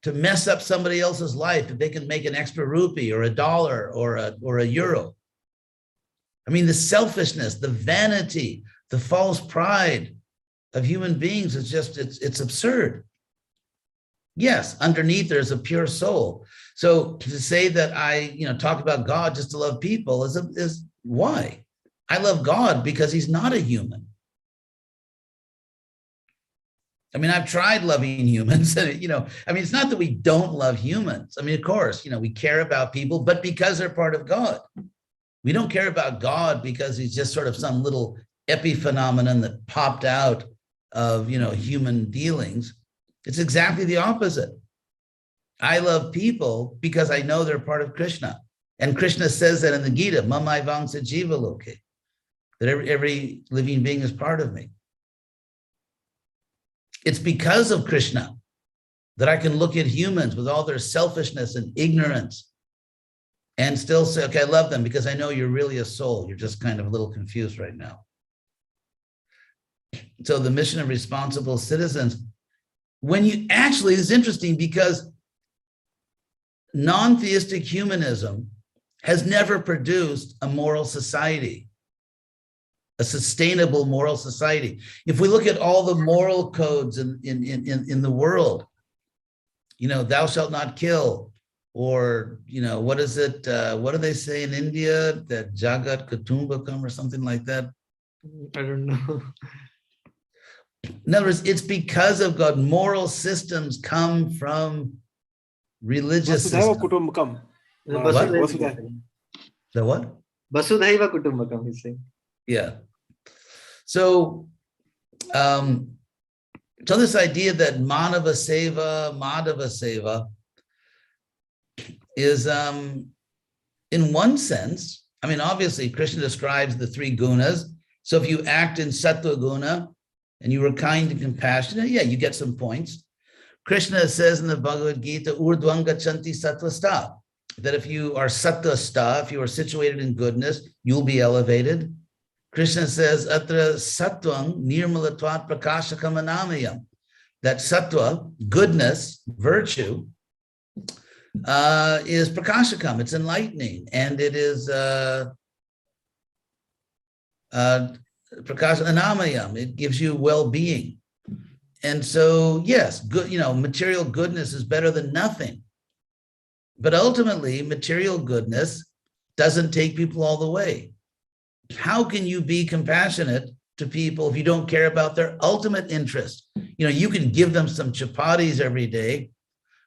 to mess up somebody else's life if they can make an extra rupee or $1 or a euro. The selfishness, the vanity, the false pride of human beings is just, it's absurd. Yes, underneath there's a pure soul. So to say that I, talk about God just to love people is why? I love God because he's not a human. I've tried loving humans, and, it's not that we don't love humans. Of course, we care about people, but because they're part of God. We don't care about God because he's just sort of some little epiphenomenon that popped out of, human dealings. It's exactly the opposite. I love people because I know they're part of Krishna. And Krishna says that in the Gita, Mamai Vangsa Jiva Loke, that every living being is part of me. It's because of Krishna that I can look at humans with all their selfishness and ignorance and still say, okay, I love them because I know you're really a soul. You're just kind of a little confused right now. So the mission of responsible citizens, it's interesting because non-theistic humanism has never produced a moral society, a sustainable moral society. If we look at all the moral codes in the world, thou shalt not kill, or, what is it? What do they say in India? That Jagat Kutumbakam or something like that? I don't know. In other words, it's because of God. Moral systems come from religious systems. Kutumbakam. What? The what? Vasudhaiva Kutumbakam, he's saying. Yeah. So, so this idea that Madhava Seva is, in one sense, obviously Krishna describes the three gunas. So if you act in Sattva guna and you were kind and compassionate, yeah, you get some points. Krishna says in the Bhagavad Gita, Urdhvam gachanti sattva-sta, that if you are sattva-sta, if you are situated in goodness, you'll be elevated. Krishna says, Atra sattvam nirmalatvat prakashakam anamayam, that sattva, goodness, virtue, is prakashakam, it's enlightening, and it is anamayam, it gives you well-being. And so, yes, good, material goodness is better than nothing. But ultimately, material goodness doesn't take people all the way. How can you be compassionate to people if you don't care about their ultimate interest? You can give them some chapatis every day,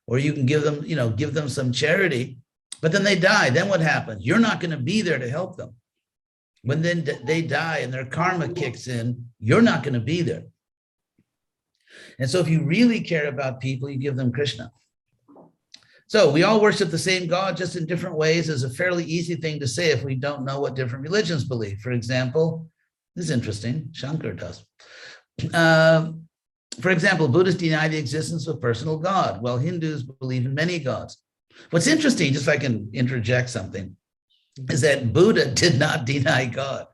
or you can give them some charity, but then they die. Then what happens? You're not going to be there to help them. When then they die and their karma kicks in, you're not going to be there. And so if you really care about people, you give them Krishna. So we all worship the same God, just in different ways, is a fairly easy thing to say if we don't know what different religions believe. For example, this is interesting, Shankar does. For example, Buddhists deny the existence of a personal God, while Hindus believe in many gods. What's interesting, just if I can interject something, is that Buddha did not deny God.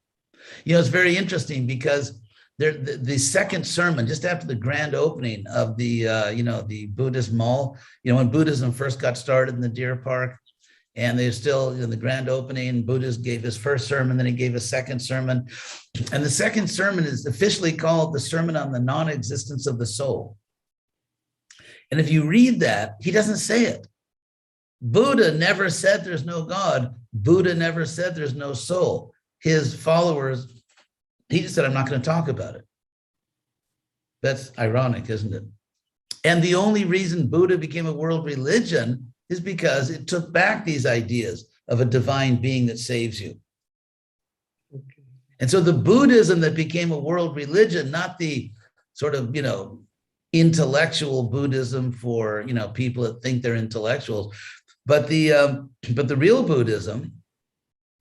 It's very interesting because the second sermon, just after the grand opening of the Buddhist mall, when Buddhism first got started in the Deer Park, and they're still in the grand opening, Buddha gave his first sermon, then he gave a second sermon. And the second sermon is officially called the Sermon on the Non-Existence of the Soul. And if you read that, he doesn't say it. Buddha never said there's no God. Buddha never said there's no soul. His followers, he just said, I'm not going to talk about it. That's ironic, isn't it? And the only reason Buddha became a world religion is because it took back these ideas of a divine being that saves you. Okay. And so the Buddhism that became a world religion, not the sort of, intellectual Buddhism for, people that think they're intellectuals, but the real Buddhism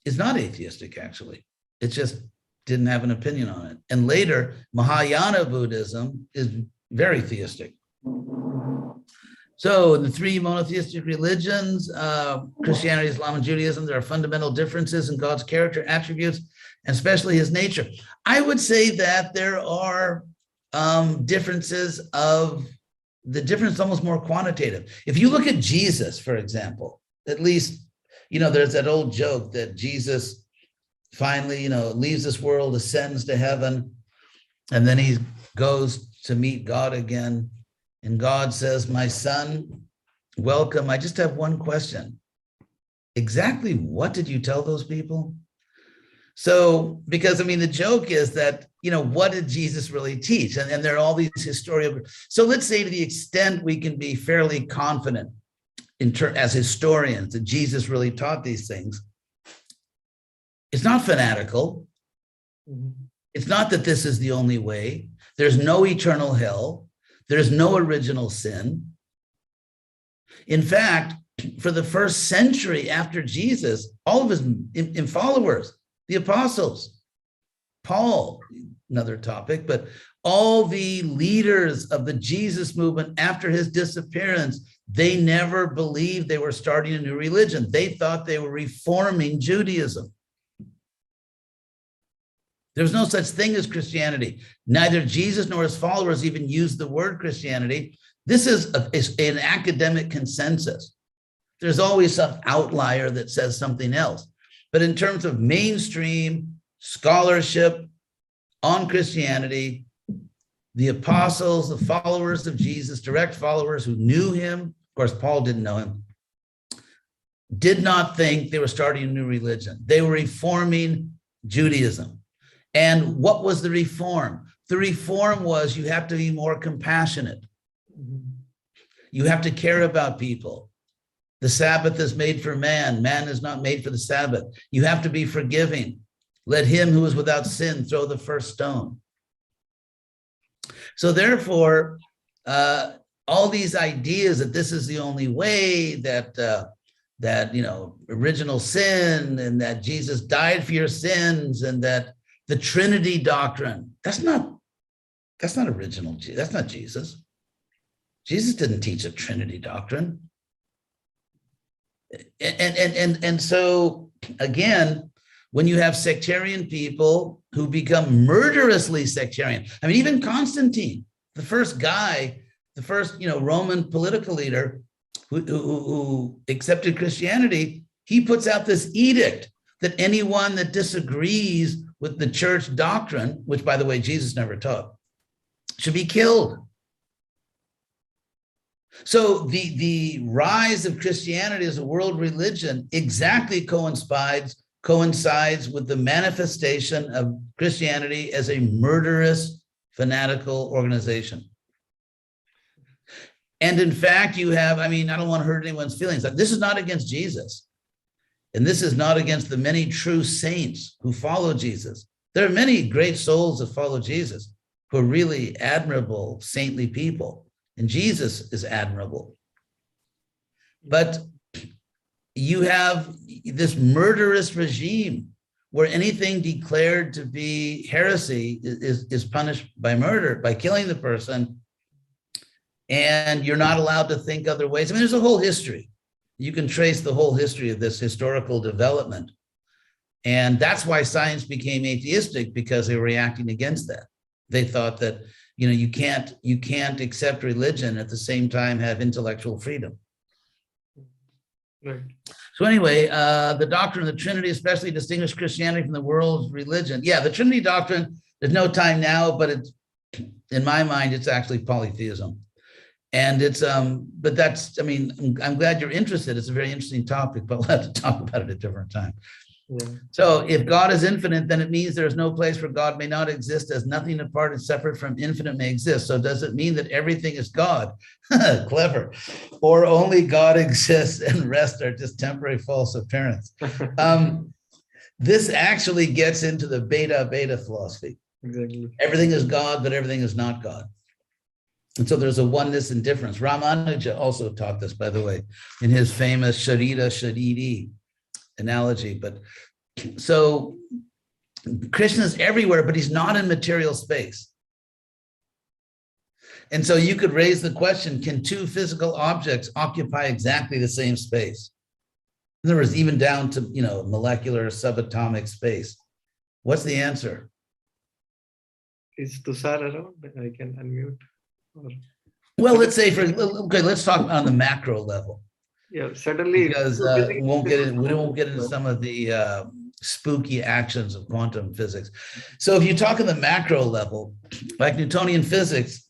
is not atheistic, actually. It just didn't have an opinion on it. And later, Mahayana Buddhism is very theistic. So in the three monotheistic religions, Christianity, Islam, and Judaism, there are fundamental differences in God's character, attributes, and especially his nature. I would say that there are differences of the difference almost more quantitative. If you look at Jesus, for example, at least, there's that old joke that Jesus finally, leaves this world, ascends to heaven, and then he goes to meet God again. And God says, my son, welcome. I just have one question. Exactly what did you tell those people? So, because the joke is that, what did Jesus really teach? And there are all these historical. So let's say to the extent we can be fairly confident as historians that Jesus really taught these things, it's not fanatical. It's not that this is the only way. There's no eternal hell. There's no original sin. In fact, for the first century after Jesus, all of his followers, the apostles, Paul, another topic, but all the leaders of the Jesus movement after his disappearance, they never believed they were starting a new religion. They thought they were reforming Judaism. There was no such thing as Christianity. Neither Jesus nor his followers even used the word Christianity. This is an academic consensus. There's always some outlier that says something else. But in terms of mainstream scholarship on Christianity, the apostles, the followers of Jesus, direct followers who knew him, of course, Paul didn't know him, did not think they were starting a new religion. They were reforming Judaism. And what was the reform? The reform was you have to be more compassionate. You have to care about people. The Sabbath is made for man. Man is not made for the Sabbath. You have to be forgiving. Let him who is without sin throw the first stone. So therefore, all these ideas that this is the only way, that original sin, and that Jesus died for your sins, and that the Trinity doctrine, that's not original. That's not Jesus. Jesus didn't teach a Trinity doctrine. And so again, when you have sectarian people who become murderously sectarian, even Constantine, the first Roman political leader who accepted Christianity, he puts out this edict that anyone that disagrees with the church doctrine, which by the way, Jesus never taught, should be killed. So the rise of Christianity as a world religion exactly coincides with the manifestation of Christianity as a murderous, fanatical organization. And in fact, you have, I don't want to hurt anyone's feelings. This is not against Jesus. And this is not against the many true saints who follow Jesus. There are many great souls that follow Jesus who are really admirable, saintly people. And Jesus is admirable. But you have this murderous regime where anything declared to be heresy is punished by murder, by killing the person. And you're not allowed to think other ways. There's a whole history. You can trace the whole history of this historical development. And that's why science became atheistic, because they were reacting against that. They thought that, you can't accept religion at the same time have intellectual freedom. Right. So anyway, the doctrine of the Trinity especially distinguished Christianity from the world's religion. Yeah, the Trinity doctrine, there's no time now, but it's, in my mind, it's actually polytheism. And it's, but that's, I'm glad you're interested. It's a very interesting topic, but we'll have to talk about it at a different time. Yeah. So if God is infinite, then it means there is no place where God may not exist, as nothing apart and separate from infinite may exist. So does it mean that everything is God? Clever. Or only God exists and rest are just temporary false appearance? This actually gets into the beta philosophy. Exactly. Everything is God, but everything is not God. And so there's a oneness and difference. Ramanuja also taught this, by the way, in his famous Sharira Shariri analogy. But so Krishna is everywhere, but he's not in material space. And so you could raise the question, can two physical objects occupy exactly the same space? In other words, even down to, molecular subatomic space. What's the answer? Is Tushar around? I can unmute. Well, let's say let's talk on the macro level. Yeah, suddenly, because we won't get into some of the spooky actions of quantum physics. So if you talk on the macro level, like Newtonian physics,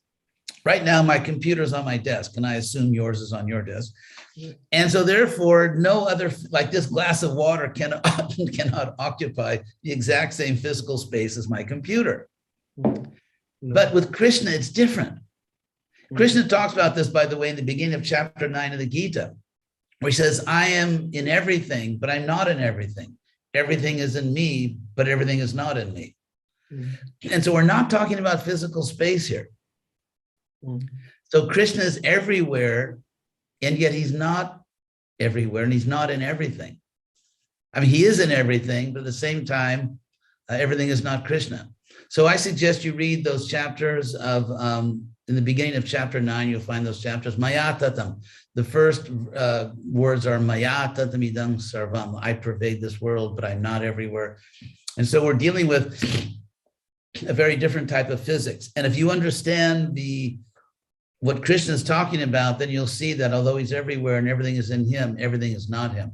right now my computer's on my desk, and I assume yours is on your desk. And so therefore, no other, like this glass of water cannot occupy the exact same physical space as my computer. No. But with Krishna, it's different. Krishna talks about this, by the way, in the beginning of chapter 9 of the Gita, where he says, I am in everything, but I'm not in everything. Everything is in me, but everything is not in me. And so we're not talking about physical space here. So Krishna is everywhere, and yet he's not everywhere, and he's not in everything. He is in everything, but at the same time, everything is not Krishna. So I suggest you read those chapters of, in the beginning of chapter 9, you'll find those chapters. Maya tatam. The first words are Maya tatam idam sarvam. I pervade this world, but I'm not everywhere. And so we're dealing with a very different type of physics. And if you understand what Krishna is talking about, then you'll see that although he's everywhere and everything is in him, everything is not him.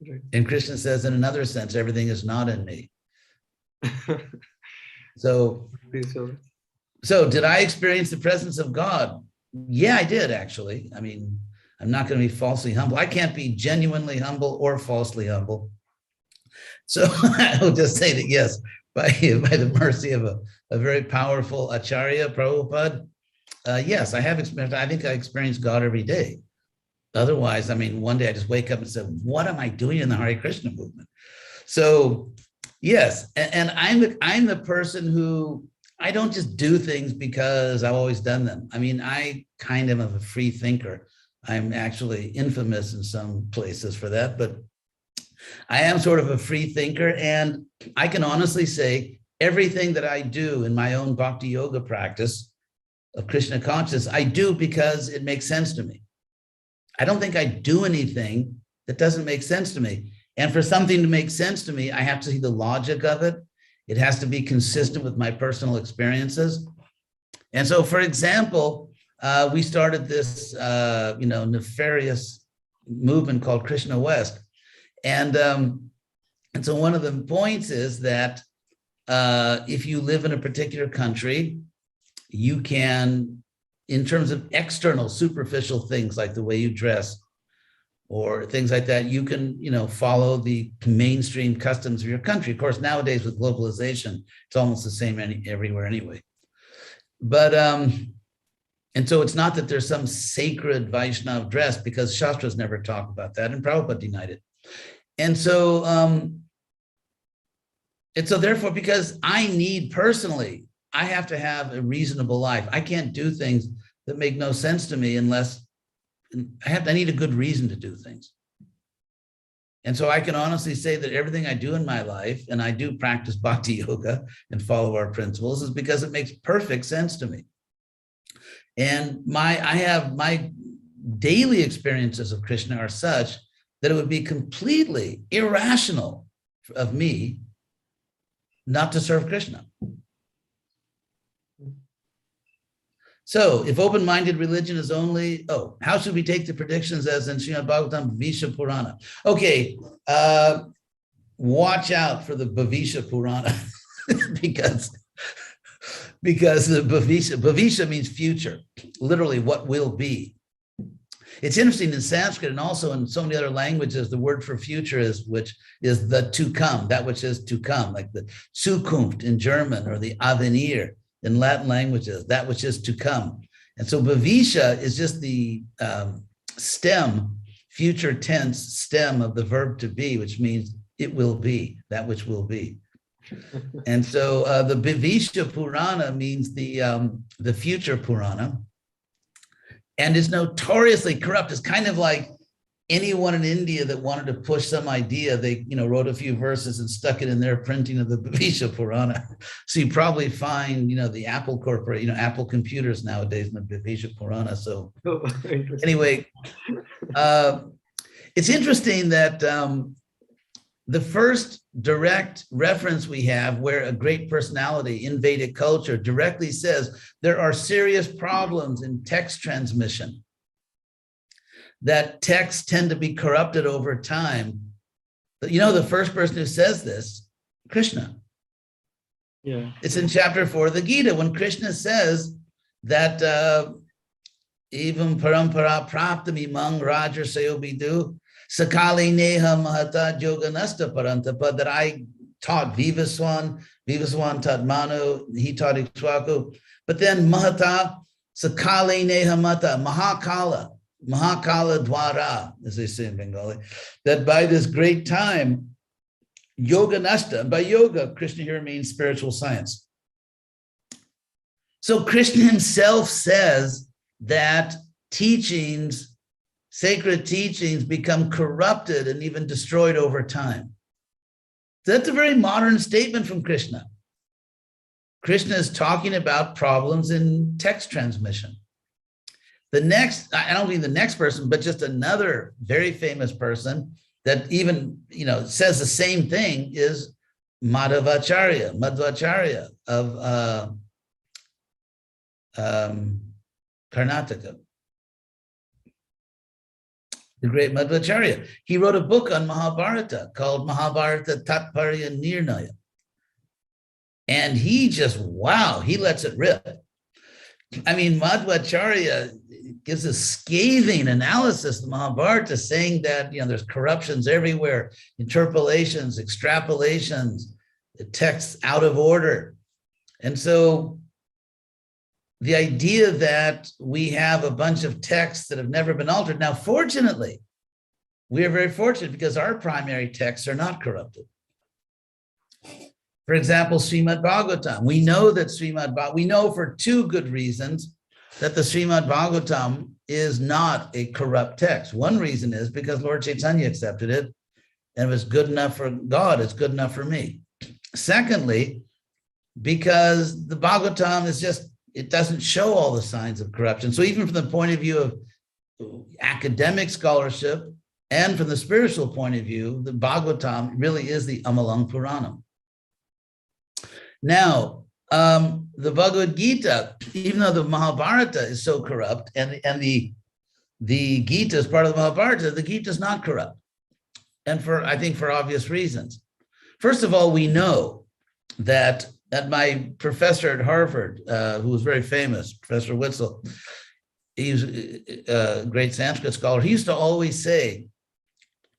Right. And Krishna says, in another sense, everything is not in me. So did I experience the presence of God? Yeah, I did, actually. I'm not going to be falsely humble. I can't be genuinely humble or falsely humble. So I will just say that, yes, by the mercy of a very powerful Acharya, Prabhupada, yes, I have experienced, I think I experience God every day. Otherwise, one day I just wake up and say, what am I doing in the Hare Krishna movement? So yes, and I'm the person who, I don't just do things because I've always done them. I kind of am a free thinker. I'm actually infamous in some places for that, but I am sort of a free thinker. And I can honestly say everything that I do in my own bhakti yoga practice of Krishna consciousness, I do because it makes sense to me. I don't think I do anything that doesn't make sense to me. And for something to make sense to me, I have to see the logic of it. It has to be consistent with my personal experiences. And so, for example, we started this, nefarious movement called Krishna West. And so one of the points is that if you live in a particular country, you can, in terms of external superficial things like the way you dress or things like that, you can, follow the mainstream customs of your country. Of course, nowadays with globalization, it's almost the same everywhere anyway. But, and so it's not that there's some sacred Vaishnava dress, because Shastras never talk about that, and Prabhupada denied it. And so therefore, because I need personally, I have to have a reasonable life. I can't do things that make no sense to me unless I need a good reason to do things. And so I can honestly say that everything I do in my life, and I do practice bhakti yoga and follow our principles, is because it makes perfect sense to me. And my daily experiences of Krishna are such that it would be completely irrational of me not to serve Krishna. So if open-minded religion is only, how should we take the predictions as in Srimad Bhagavatam, Bhavisha Purana? Okay, watch out for the Bhavisha Purana because the Bhavisha means future, literally what will be. It's interesting in Sanskrit and also in so many other languages, the word for future which is the to come, that which is to come, like the Zukunft in German or the Avenir in Latin languages, that which is to come. And so Bhavisha is just the stem, future tense stem of the verb to be, which means it will be, that which will be. And so the Bhavisha Purana means the future Purana, and is notoriously corrupt. It's kind of like anyone in India that wanted to push some idea, they wrote a few verses and stuck it in their printing of the Bhavisha Purana. So you probably find the Apple Corporation, Apple computers nowadays in the Bhavisha Purana. So anyway, it's interesting that the first direct reference we have where a great personality in Vedic culture directly says there are serious problems in text transmission, that texts tend to be corrupted over time. The first person who says this, Krishna. Yeah. It's in chapter 4 of the Gita when Krishna says that even parampara praptam imang rajar sayobidu sakali neha mahata yoganasta parantapa, that I taught Vivaswan taught Manu, he taught Ikshwaku, but then mahata sakali neha mata mahakala dwara, as they say in Bengali, that by this great time, yoga nasta, by yoga, Krishna here means spiritual science. So Krishna himself says that teachings, sacred teachings, become corrupted and even destroyed over time. That's a very modern statement from Krishna. Krishna is talking about problems in text transmission. The next, I don't mean the next person, but just another very famous person that even, says the same thing is Madhvacharya of Karnataka. The great Madhvacharya. He wrote a book on Mahabharata called Mahabharata Tatparya Nirnaya. And he just, he lets it rip. I mean, Madhvacharya gives a scathing analysis of Mahabharata, saying that there's corruptions everywhere, interpolations, extrapolations, the texts out of order. And so the idea that we have a bunch of texts that have never been altered. Now, fortunately, we are very fortunate because our primary texts are not corrupted. For example, Srimad Bhagavatam. We know that we know for two good reasons that the Srimad Bhagavatam is not a corrupt text. One reason is because Lord Chaitanya accepted it, and if it's good enough for God, it's good enough for me. Secondly, because the Bhagavatam is it doesn't show all the signs of corruption. So even from the point of view of academic scholarship and from the spiritual point of view, the Bhagavatam really is the Amalang Puranam. Now, the Bhagavad Gita, even though the Mahabharata is so corrupt, and the Gita is part of the Mahabharata, the Gita is not corrupt. And I think for obvious reasons. First of all, we know that my professor at Harvard, who was very famous, Professor Witzel, he's a great Sanskrit scholar, he used to always say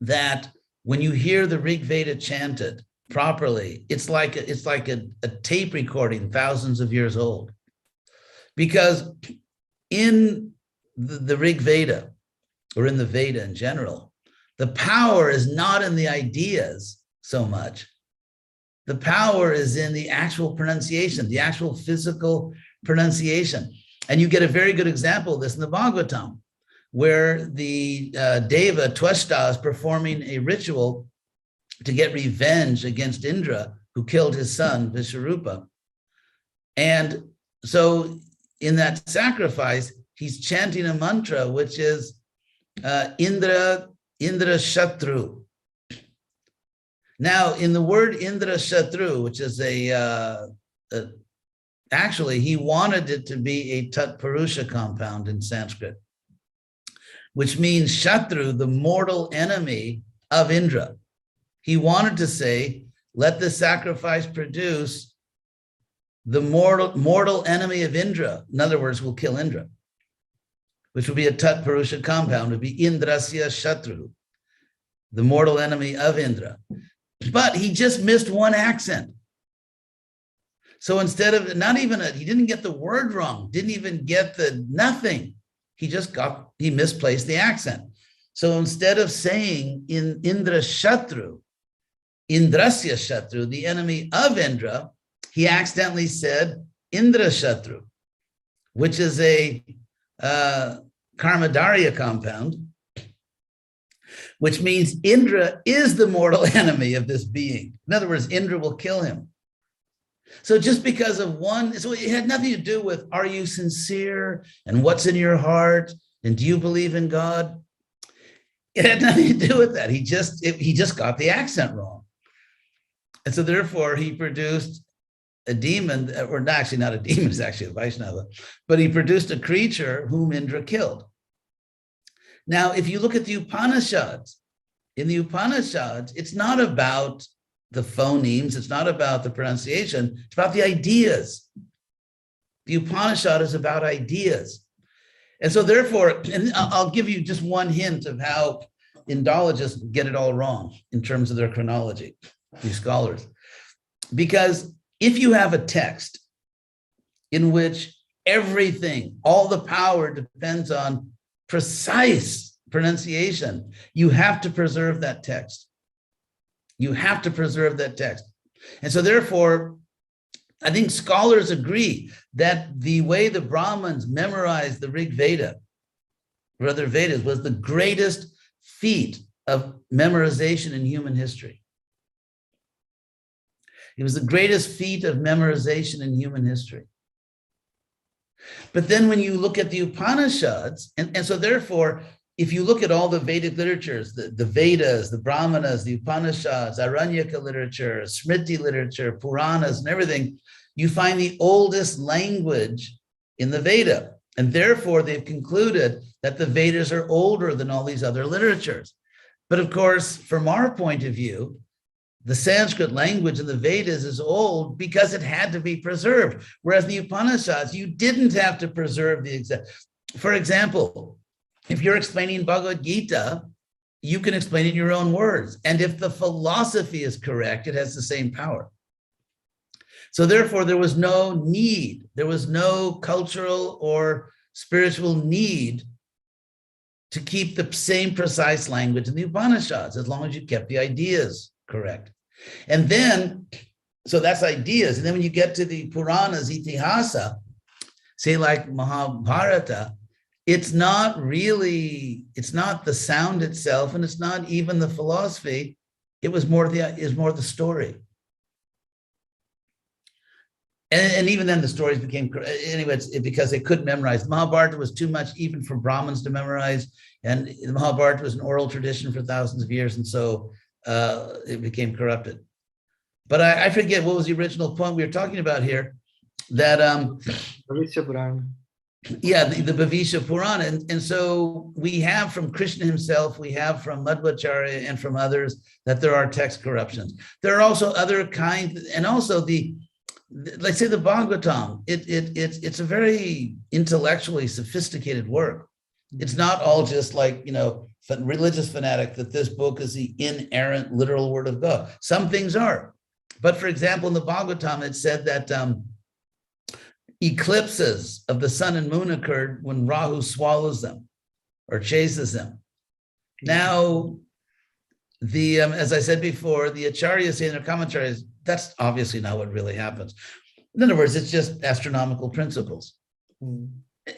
that when you hear the Rig Veda chanted properly, it's like a tape recording thousands of years old. Because in the Rig Veda, or in the Veda in general, the power is not in the ideas so much. The power is in the actual pronunciation, the actual physical pronunciation. And you get a very good example of this in the Bhagavatam, where the Deva, Twashta, is performing a ritual to get revenge against Indra, who killed his son, Vishwarupa. And so in that sacrifice, he's chanting a mantra, which is Indra Shatru. Now, in the word Indra Shatru, which is actually, he wanted it to be a Tat Purusha compound in Sanskrit, which means Shatru, the mortal enemy of Indra. He wanted to say, let the sacrifice produce the mortal enemy of Indra. In other words, will kill Indra, which would be a Tat Purusha compound, would be Indrasya Shatru, the mortal enemy of Indra. But he just missed one accent. So instead of, he didn't get the word wrong, didn't even get the nothing. He misplaced the accent. So instead of saying in Indra Shatru, Indrasya Shatru, the enemy of Indra, he accidentally said Indra Shatru, which is a Karmadarya compound, which means Indra is the mortal enemy of this being. In other words, Indra will kill him. So just because of one, so it had nothing to do with, are you sincere and what's in your heart? And do you believe in God? It had nothing to do with that. He just got the accent wrong. And so therefore he produced a demon, or actually not a demon, it's actually a Vaishnava, but he produced a creature whom Indra killed. Now, if you look at the Upanishads, in the Upanishads, it's not about the phonemes, it's not about the pronunciation, it's about the ideas. The Upanishad is about ideas. And so therefore, and I'll give you just one hint of how Indologists get it all wrong in terms of their chronology, these scholars. Because if you have a text in which everything, all the power depends on precise pronunciation, you have to preserve that text. You have to preserve that text. And so therefore, I think scholars agree that the way the Brahmins memorized the Rig Veda or other Vedas was the greatest feat of memorization in human history. It was the greatest feat of memorization in human history. But then when you look at the Upanishads, and so therefore, if you look at all the Vedic literatures, the Vedas, the Brahmanas, the Upanishads, Aranyaka literature, Smriti literature, Puranas, and everything, you find the oldest language in the Veda. And therefore, they've concluded that the Vedas are older than all these other literatures. But of course, from our point of view, the Sanskrit language in the Vedas is old because it had to be preserved. Whereas in the Upanishads, you didn't have to preserve the exact. For example, if you're explaining Bhagavad Gita, you can explain it in your own words. And if the philosophy is correct, it has the same power. So therefore, there was no need, there was no cultural or spiritual need to keep the same precise language in the Upanishads, as long as you kept the ideas correct. And then, so that's ideas. And then when you get to the Puranas, Itihasa, say like Mahabharata, it's not the sound itself, and it's not even the philosophy. It was more the story. And even then the stories became, anyway, because they couldn't memorize. Mahabharata was too much even for Brahmins to memorize. And the Mahabharata was an oral tradition for thousands of years. And so it became corrupted. But I forget what was the original point we were talking about here, that Bhavishya Purana. Yeah, the Bhavishya Purana. And so we have from Krishna himself, we have from Madhvacharya and from others that there are text corruptions. There are also other kinds, and also let's say the Bhagavatam, it's a very intellectually sophisticated work. It's not all just like, religious fanatic that this book is the inerrant literal word of God. Some things are. But for example, in the Bhagavatam, it said that eclipses of the sun and moon occurred when Rahu swallows them or chases them. Now, as I said before, the acharyas say in their commentaries, that's obviously not what really happens. In other words, it's just astronomical principles.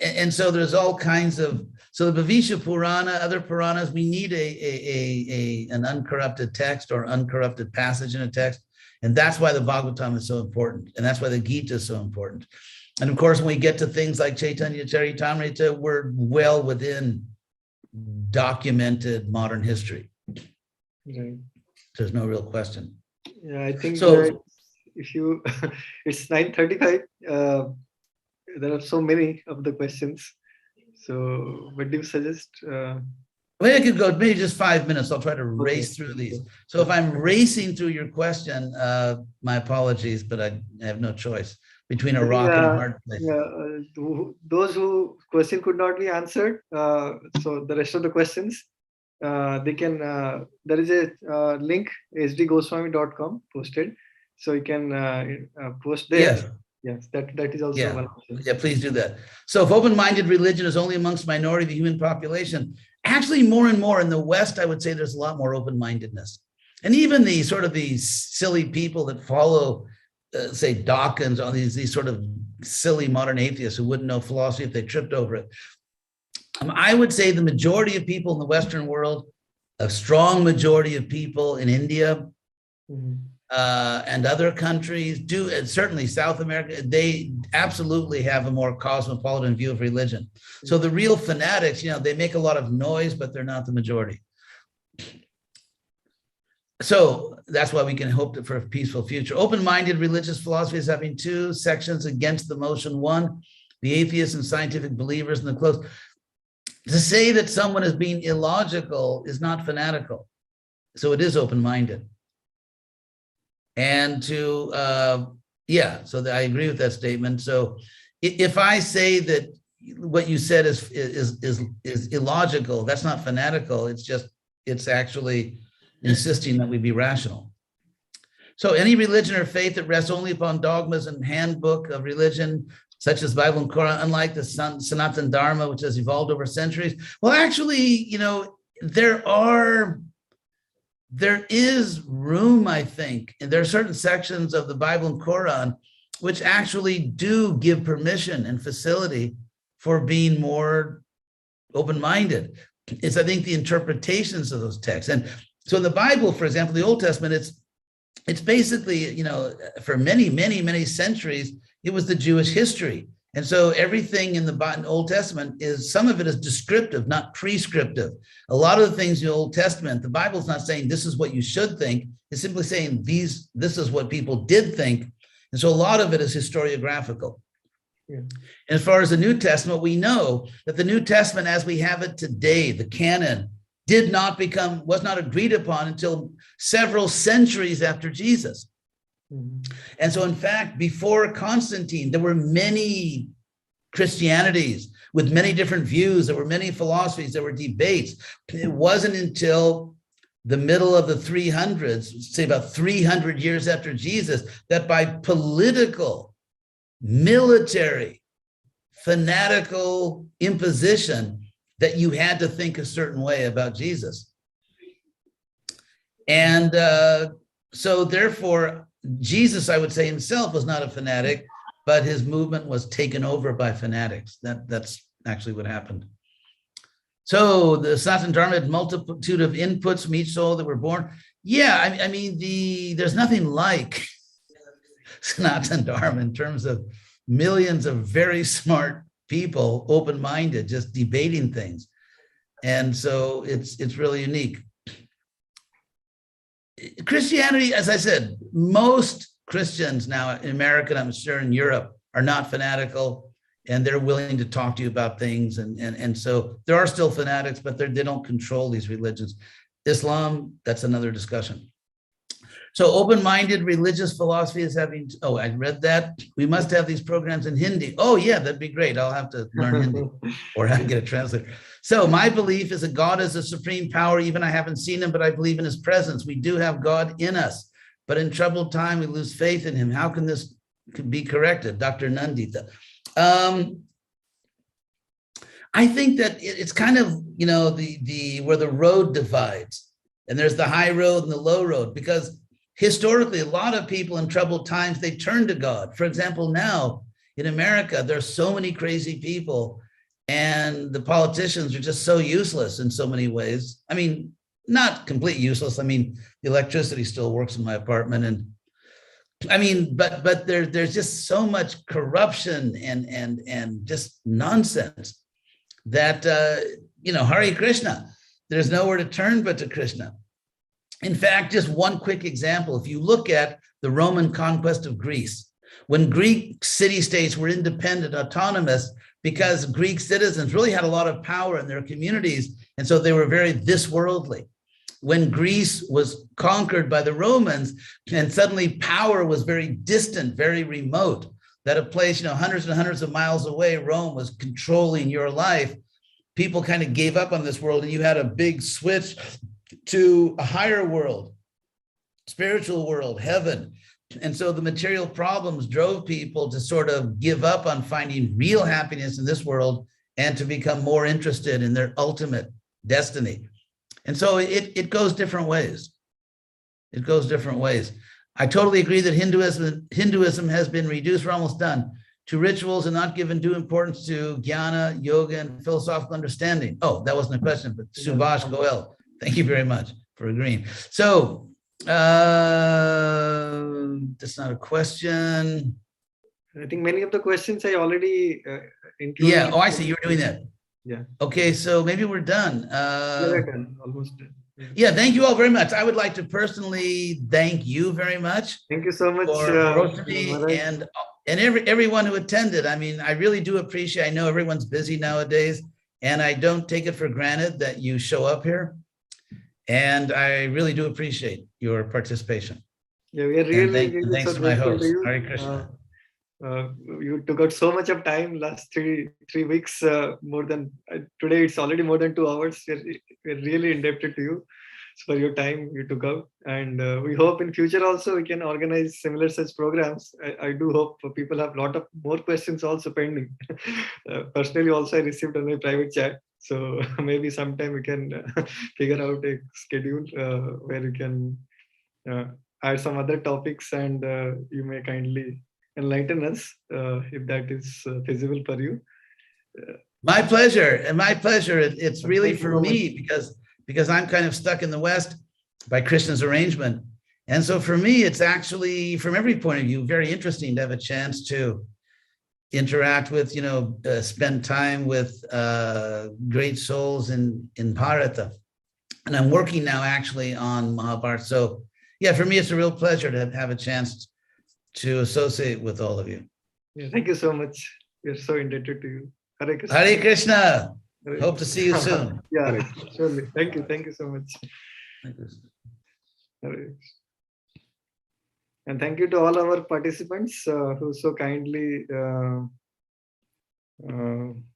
And so there's all kinds of, so the Bhavishya Purana, other Puranas, we need an uncorrupted text or uncorrupted passage in a text. And that's why the Bhagavatam is so important. And that's why the Gita is so important. And of course, when we get to things like Chaitanya Charitamrita, we're well within documented modern history. Right. There's no real question. Yeah, I think So if you, it's 9:35. There are so many of the questions. So, what do you suggest? maybe I could go maybe just 5 minutes. I'll try to Okay. race through these. Okay. So if I'm racing through your question, my apologies, but I have no choice between a I think, rock and a hard place. yeah, those who question could not be answered. So the rest of the questions, they can. There is a link hdgoswami.com posted, so you can post there. Yes. Yes, that is also Yeah. one option. Yeah, please do that. So if open-minded religion is only amongst minority of the human population, actually more and more in the West, I would say there's a lot more open-mindedness. And even the sort of these silly people that follow, say, Dawkins, all these sort of silly modern atheists who wouldn't know philosophy if they tripped over it. I would say the majority of people in the Western world, a strong majority of people in India, and other countries do, and certainly South America, they absolutely have a more cosmopolitan view of religion. So the real fanatics, they make a lot of noise, but they're not the majority. So that's why we can hope for a peaceful future. Open-minded religious philosophy is having two sections against the motion. One, the atheists and scientific believers in the close. To say that someone is being illogical is not fanatical. So it is open-minded. And so I agree with that statement. So if I say that what you said is illogical, that's not fanatical. It's actually insisting that we be rational. So any religion or faith that rests only upon dogmas and handbook of religion, such as Bible and Quran, unlike the Sanatan Dharma, which has evolved over centuries. Well, actually, there is room, I think, and there are certain sections of the Bible and Quran which actually do give permission and facility for being more open-minded. It's, I think, the interpretations of those texts. And so in the Bible, for example, the Old Testament, it's basically, for many, many, many centuries, it was the Jewish history. And so everything in the Old Testament some of it is descriptive, not prescriptive. A lot of the things in the Old Testament, the Bible's not saying this is what you should think. It's simply saying this is what people did think. And so a lot of it is historiographical. Yeah. And as far as the New Testament, we know that the New Testament as we have it today, the canon, was not agreed upon until several centuries after Jesus. And so, in fact, before Constantine, there were many Christianities with many different views. There were many philosophies. There were debates. It wasn't until the middle of the 300s, say about 300 years after Jesus, that by political, military, fanatical imposition, that you had to think a certain way about Jesus. And so, therefore, Jesus, I would say himself, was not a fanatic, but his movement was taken over by fanatics. That's actually what happened. So the Sanatan Dharma had multitude of inputs from each soul that were born. Yeah, I mean, there's nothing like Sanatan Dharma in terms of millions of very smart people, open-minded, just debating things. And so it's really unique. Christianity, as I said, most Christians now in America, and I'm sure in Europe, are not fanatical, and they're willing to talk to you about things. And so there are still fanatics, but they don't control these religions. Islam, that's another discussion. So open-minded religious philosophy is having, I read that. We must have these programs in Hindi. Oh yeah, that'd be great. I'll have to learn Hindi or have to get a translator. So my belief is that God is a supreme power. Even I haven't seen him, but I believe in his presence. We do have God in us, but in troubled time, we lose faith in him. How can this be corrected? Dr. Nandita. I think that it's kind of, where the road divides, and there's the high road and the low road, because historically, a lot of people in troubled times, they turn to God. For example, now in America, there's so many crazy people, and the politicians are just so useless in so many ways. I mean, not completely useless. I mean, the electricity still works in my apartment, and I mean, but there's just so much corruption and just nonsense that Hare Krishna. There's nowhere to turn but to Krishna. In fact, just one quick example, if you look at the Roman conquest of Greece, when Greek city-states were independent, autonomous, because Greek citizens really had a lot of power in their communities, and so they were very this-worldly. When Greece was conquered by the Romans, and suddenly power was very distant, very remote, that a place, hundreds and hundreds of miles away, Rome was controlling your life, people kind of gave up on this world, and you had a big switch to a higher world, spiritual world, heaven. And so the material problems drove people to sort of give up on finding real happiness in this world and to become more interested in their ultimate destiny. And so it goes different ways. It goes different ways. I totally agree that Hinduism has been reduced, we're almost done, to rituals and not given due importance to jnana, yoga, and philosophical understanding. Oh, that wasn't a question, but Subhash Goel, thank you very much for agreeing. So that's not a question. I think many of the questions I already included. Yeah, oh, I see, you're doing that. Yeah. Okay, so maybe we're done. We're done, almost done. Yeah, thank you all very much. I would like to personally thank you very much. Thank you so much for hosting me and everyone who attended. I mean, I really do appreciate, I know everyone's busy nowadays, and I don't take it for granted that you show up here. And I really do appreciate your participation. Yeah, we are really, and thanks to my host, Hare Krishna. You took out so much of time last three weeks, more than today. It's already more than 2 hours. We're really indebted to you for your time you took out, and we hope in future also we can organize similar such programs. I do hope people have a lot of more questions also pending. Personally, also I received on my private chat, so maybe sometime we can figure out a schedule where we can add some other topics, and you may kindly enlighten us if that is feasible for you. My pleasure, and my pleasure. It's really for me because I'm kind of stuck in the West by Krishna's arrangement, and so for me, it's actually from every point of view very interesting to have a chance to interact with, spend time with great souls in Bharata, and I'm working now actually on Mahabharata. So yeah, for me, it's a real pleasure to have a chance to associate with all of you. Yeah, thank you so much. We're so indebted to you. Hare Krishna. Hare Krishna. Hope to see you soon. Yeah, surely. Thank you. Thank you so much. And thank you to all our participants who so kindly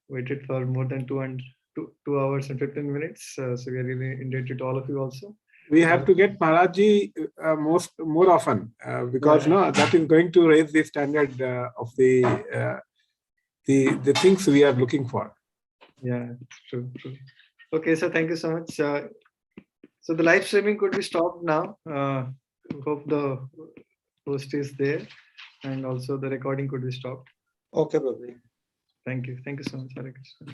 waited for more than 2 hours and 15 minutes. So we are really indebted to all of you also. We have to get Maharaji more often because that is going to raise the standard of the things we are looking for. Yeah, true. Okay, so thank you so much. So the live streaming could be stopped now. Hope the host is there, and also the recording could be stopped. Okay, Babu. Thank you so much, Hare Krishna.